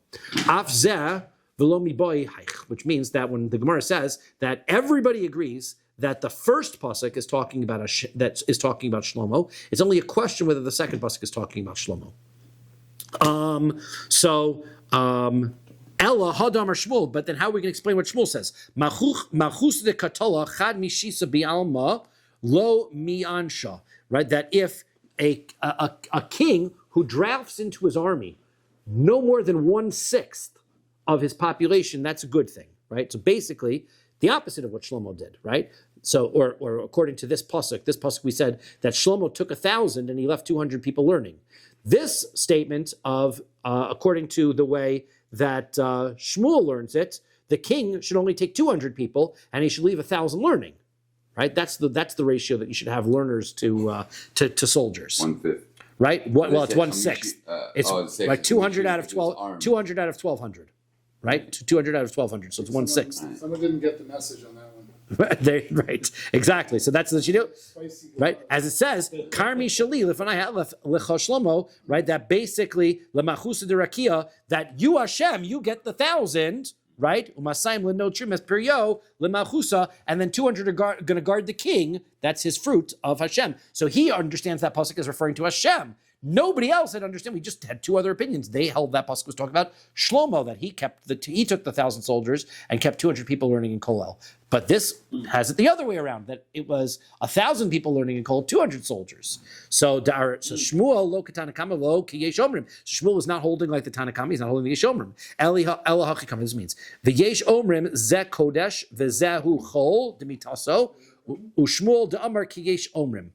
Af Zeh v'lo miboy haich, which means that when the Gemara says that everybody agrees that the first pasuk is talking about Shlomo, it's only a question whether the second pasuk is talking about Shlomo. Ella Hadam or Shmuel, but then how are we going to explain what Shmuel says? Machus de Katola Chad Mishisa Bialma Lo Miansha. Right, that if a king who drafts into his army no more than 1/6 of his population, that's a good thing, right? So basically, the opposite of what Shlomo did, right? So, or according to this pasuk we said that Shlomo took 1,000 and he left 200 people learning. This statement of, according to the way that Shmuel learns it, the king should only take 200 people and he should leave 1,000 learning, right? That's the ratio that you should have learners to soldiers. 1/5. Right? Well, it's 1/6. It's like 200 out of 12. 200 out of 1,200. Right? 200 out of 1,200. So it's 1/6. Someone didn't get the message on that one. Right, exactly. So that's what you do, right? As it says, "Karmi shali lefanai lecha Shlomo," right? That basically lemachusa derakia, that you Hashem, you get the 1,000, right? Umasayim lenotrim as pirio lemachusa, and then 200 are going to guard the king. That's his fruit of Hashem. So he understands that pasuk is referring to Hashem. Nobody else had understood. We just had two other opinions. They held that pasuk was talking about Shlomo, that he took the 1,000 soldiers and kept 200 people learning in Kolel. But this has it the other way around, that it was 1,000 people learning in Kolel, 200 soldiers. So Shmuel lo katanakama lo kiyesh omrim. Shmuel was not holding like the Tanakama. He's not holding the yesh omrim. Ela hachikam. This means the yesh omrim ze kodesh v'zehu chol demitaso u'shmuel de'amar kiyesh omrim.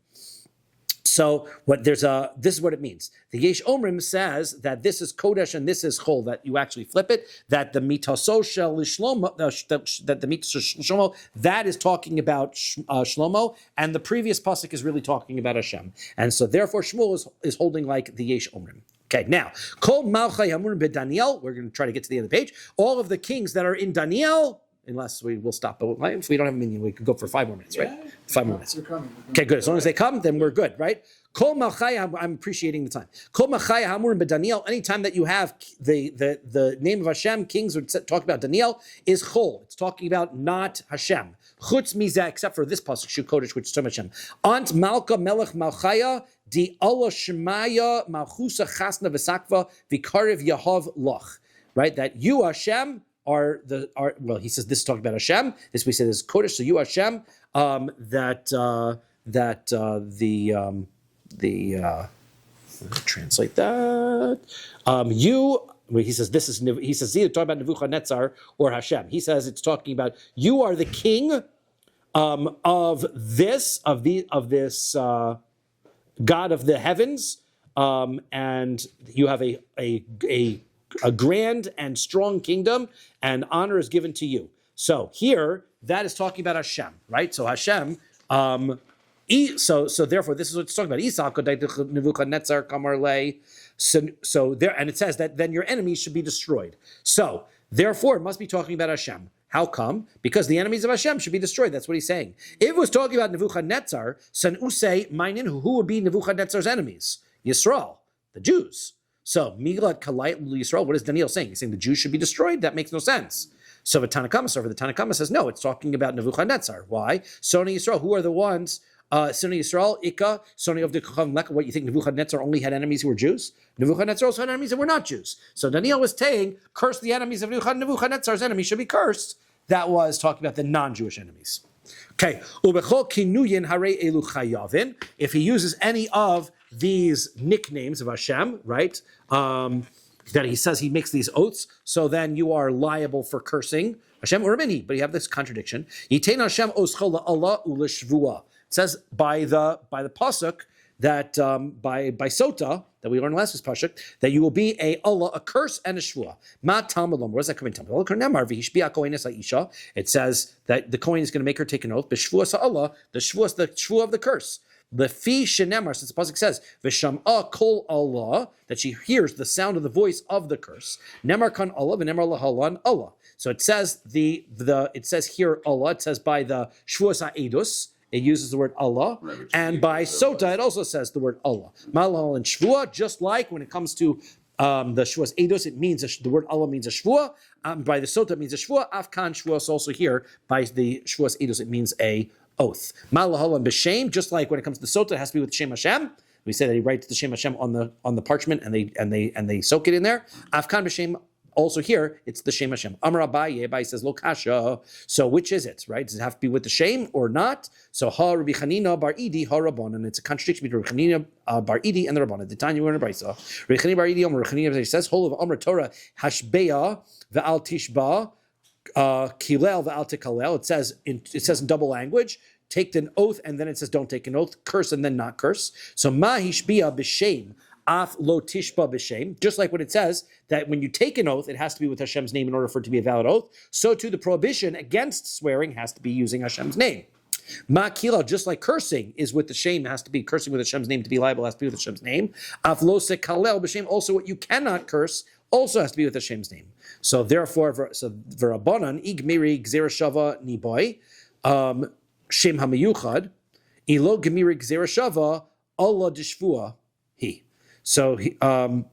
So this is what it means. The Yesh Omrim says that this is Kodesh and this is Chol, that you actually flip it, that the Mitaso Shel Shlomo, that the Mitaso Shlomo, that is talking about Shlomo, and the previous pasuk is really talking about Hashem. And so therefore Shmuel is holding like the Yesh Omrim. Okay, now, Kol Malchai Hamurim BeDaniel, we're going to try to get to the end of the page. All of the kings that are in Daniel, unless we will stop, but if we don't have a minion, we could go for 5 more minutes, right? Yeah. 5 more minutes. They're coming. Okay, good. As long as they come, then we're good, right? Kol Malchai, I'm appreciating the time. Kol Malchai Hamurim BeDaniel, anytime that you have the name of Hashem, kings would talk about Daniel, is Chol. It's talking about not Hashem. Chutz mizeh, except for this pasuk, Shu Kodesh, which is to Hashem. Ant Malka Melech Malchaya, Di Allah Shemaya Malchusa Chasna V'Sakva V'Karev Yahav Loch. Right? That you, Hashem, he says this is talking about Hashem. This we say this is Kodesh, so you Hashem, translate that. He says either talking about Nebuchadnezzar or Hashem. He says it's talking about you are the king of this God of the heavens, and you have a a grand and strong kingdom, and honor is given to you. So here, that is talking about Hashem, right? So Hashem, so therefore, this is what it's talking about. So there, and it says that then your enemies should be destroyed. So therefore, it must be talking about Hashem. How come? Because the enemies of Hashem should be destroyed. That's what he's saying. If it was talking about Nebuchadnezzar, San Usei Mainin, who would be Nebuchadnezzar's enemies? Yisrael, the Jews. So Miglat Kalayt Yisrael. What is Daniel saying? He's saying the Jews should be destroyed. That makes no sense. So the Tanakama says no. It's talking about Nebuchadnezzar. Why? Soni Yisrael. Who are the ones? Soni Yisrael, Ika, Soni of the Chacham Leka. What, you think Nebuchadnezzar only had enemies who were Jews? Nebuchadnezzar also had enemies that were not Jews. So Daniel was saying, curse the enemies of Nebuchadnezzar's enemies should be cursed. That was talking about the non-Jewish enemies. Okay. If he uses any of these nicknames of Hashem, right? That he says he makes these oaths, so then you are liable for cursing Hashem or Mini. But you have this contradiction. Hashem Allah uleshvua. It says by the pasuk that by sota that we learned last week's pasuk that you will be a curse and a shvua. Ma tamalom. Where does that come in? It says that the kohen is going to make her take an oath. B'shvua Allah, the shvua of the curse. The fi shenemar, since the pasuk says v'sham'a kol Allah, that she hears the sound of the voice of the curse. Nemar kan Allah v'nemar lahalan Allah. So it says it says here Allah. It says by the shvuas ha'edus. It uses the word Allah, right, and by sota it also says the word Allah. Malal and shvua, just like when it comes to the shvuas edus, it means the word Allah means a shvua. By the sota it means a shvua. Afkan shvuas also here by the shvuas edus it means a oath. Malahal and b'shem, just like when it comes to the sota, it has to be with Shem Hashem. We say that he writes the Shem Hashem on the parchment and they soak it in there. Afkan b'shem. Also here, it's the Shem Hashem. Amar Abaye says, Lo kasha. So which is it, right? Does it have to be with the Shem or not? So Ha Rabbi Chanina Bar Idi Ha Rabban, and it's a contradiction between Rabbi Chanina Bar Idi and the Rabban. The Tanya we're in a brisa. Rabbi Chanina Bar Idi, Rabbi Chanina says, Hol of Amr Torah Hashbeya ve'al Tishba Kilel ve'al Tekalel. It says in double language. Take an oath, and then it says don't take an oath. Curse and then not curse. So Ma Hishbiya b'Shem. Af lo tishba b'shem, just like when it says that when you take an oath, it has to be with Hashem's name in order for it to be a valid oath. So too, the prohibition against swearing has to be using Hashem's name. Ma'kila, just like cursing is with the shame, has to be cursing with Hashem's name to be liable, has to be with Hashem's name. Af lo sekalel b'shem, also what you cannot curse also has to be with Hashem's name. So therefore, v'rabanan igmiri gzera shava niboy shem hamiyuchad ilo gemiri gzera shava Allah dishvua he. So I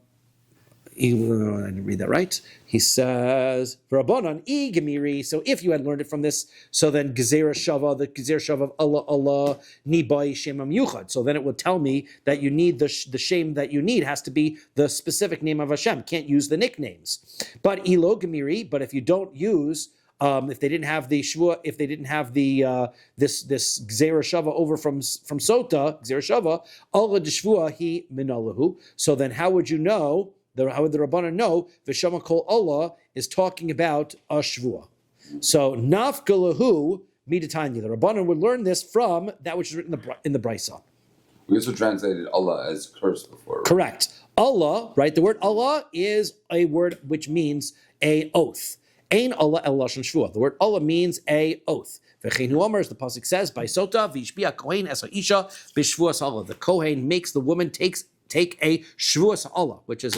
didn't read that right. He says, "Rabbanan I gemiri." So if you had learned it from this, so then gezerah shava, the gezerah shava of Allah nibai shemam yuchad. So then it would tell me that you need the shame that you need has to be the specific name of Hashem. Can't use the nicknames. But ilo gemiri. But if you don't use if they didn't have the shvua, if they didn't have the this gzera shava over from sota gzera shava Allah deshvua he minalahu. So then, how would you know? How would the Rabbanan know v'shama kol Allah is talking about a shvua? So nafgalahu midatanya. The Rabbanan would learn this from that which is written in the brisa. We also translated Allah as curse before. Right? Correct. Allah, right? The word Allah is a word which means a oath. Ein Allah el lashon shvua. The word Allah means a oath. V'chein hu omer, as the pasuk says, by sota v'ishbiya kohen es ha'isha b'shvuas Allah. The kohen makes the woman take a shvuas Allah, which is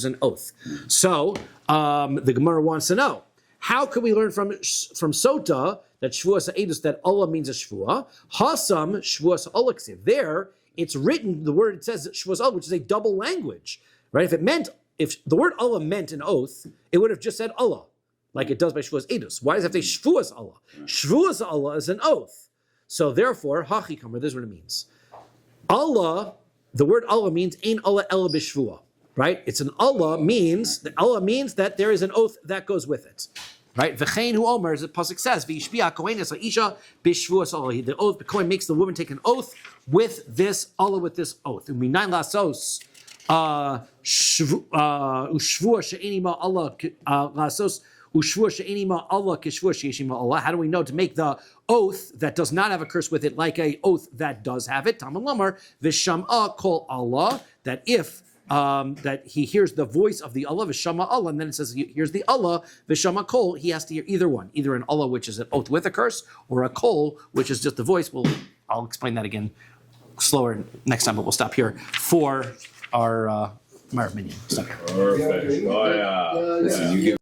an oath. So the Gemara wants to know, how can we learn from sota that shvuas ha'edus that Allah means a shvua? Hasam shvuas Allah ksiv. There it's written the word, it says shvuas Allah, which is a double language, right? If the word Allah meant an oath, it would have just said Allah, like it does by Shevuos Edus. Why does it have to say Shvuas Allah? Shvuas Allah is an oath. So therefore, Hachikamer, this is what it means. Allah, the word Allah means Ein Allah Ela B'Shvua, right? It's an Allah means that there is an oath that goes with it. Right? V'chein hu omer, as the pasuk says, v'yishbiya kohen es ha'isha b'shvuas Allah. The oath, the kohen makes the woman take an oath with this Allah, with this oath. U'minayin lasos ushvua she'eni ma Allah lasos ushvua she'eni ma Allah k'shvua she'eshima Allah. How do we know to make the oath that does not have a curse with it like a oath that does have it? Talmud Lamar v'sham'a kol Allah, that if that he hears the voice of the Allah, v'shama Allah, and then it says he hears the Allah, v'shama kol, he has to hear either one, either an Allah, which is an oath with a curse, or a kol, which is just a voice. I'll explain that again slower next time, but we'll stop here for our Marav Minyan. Stop here. Perfect. Oh, yeah. Listen, you give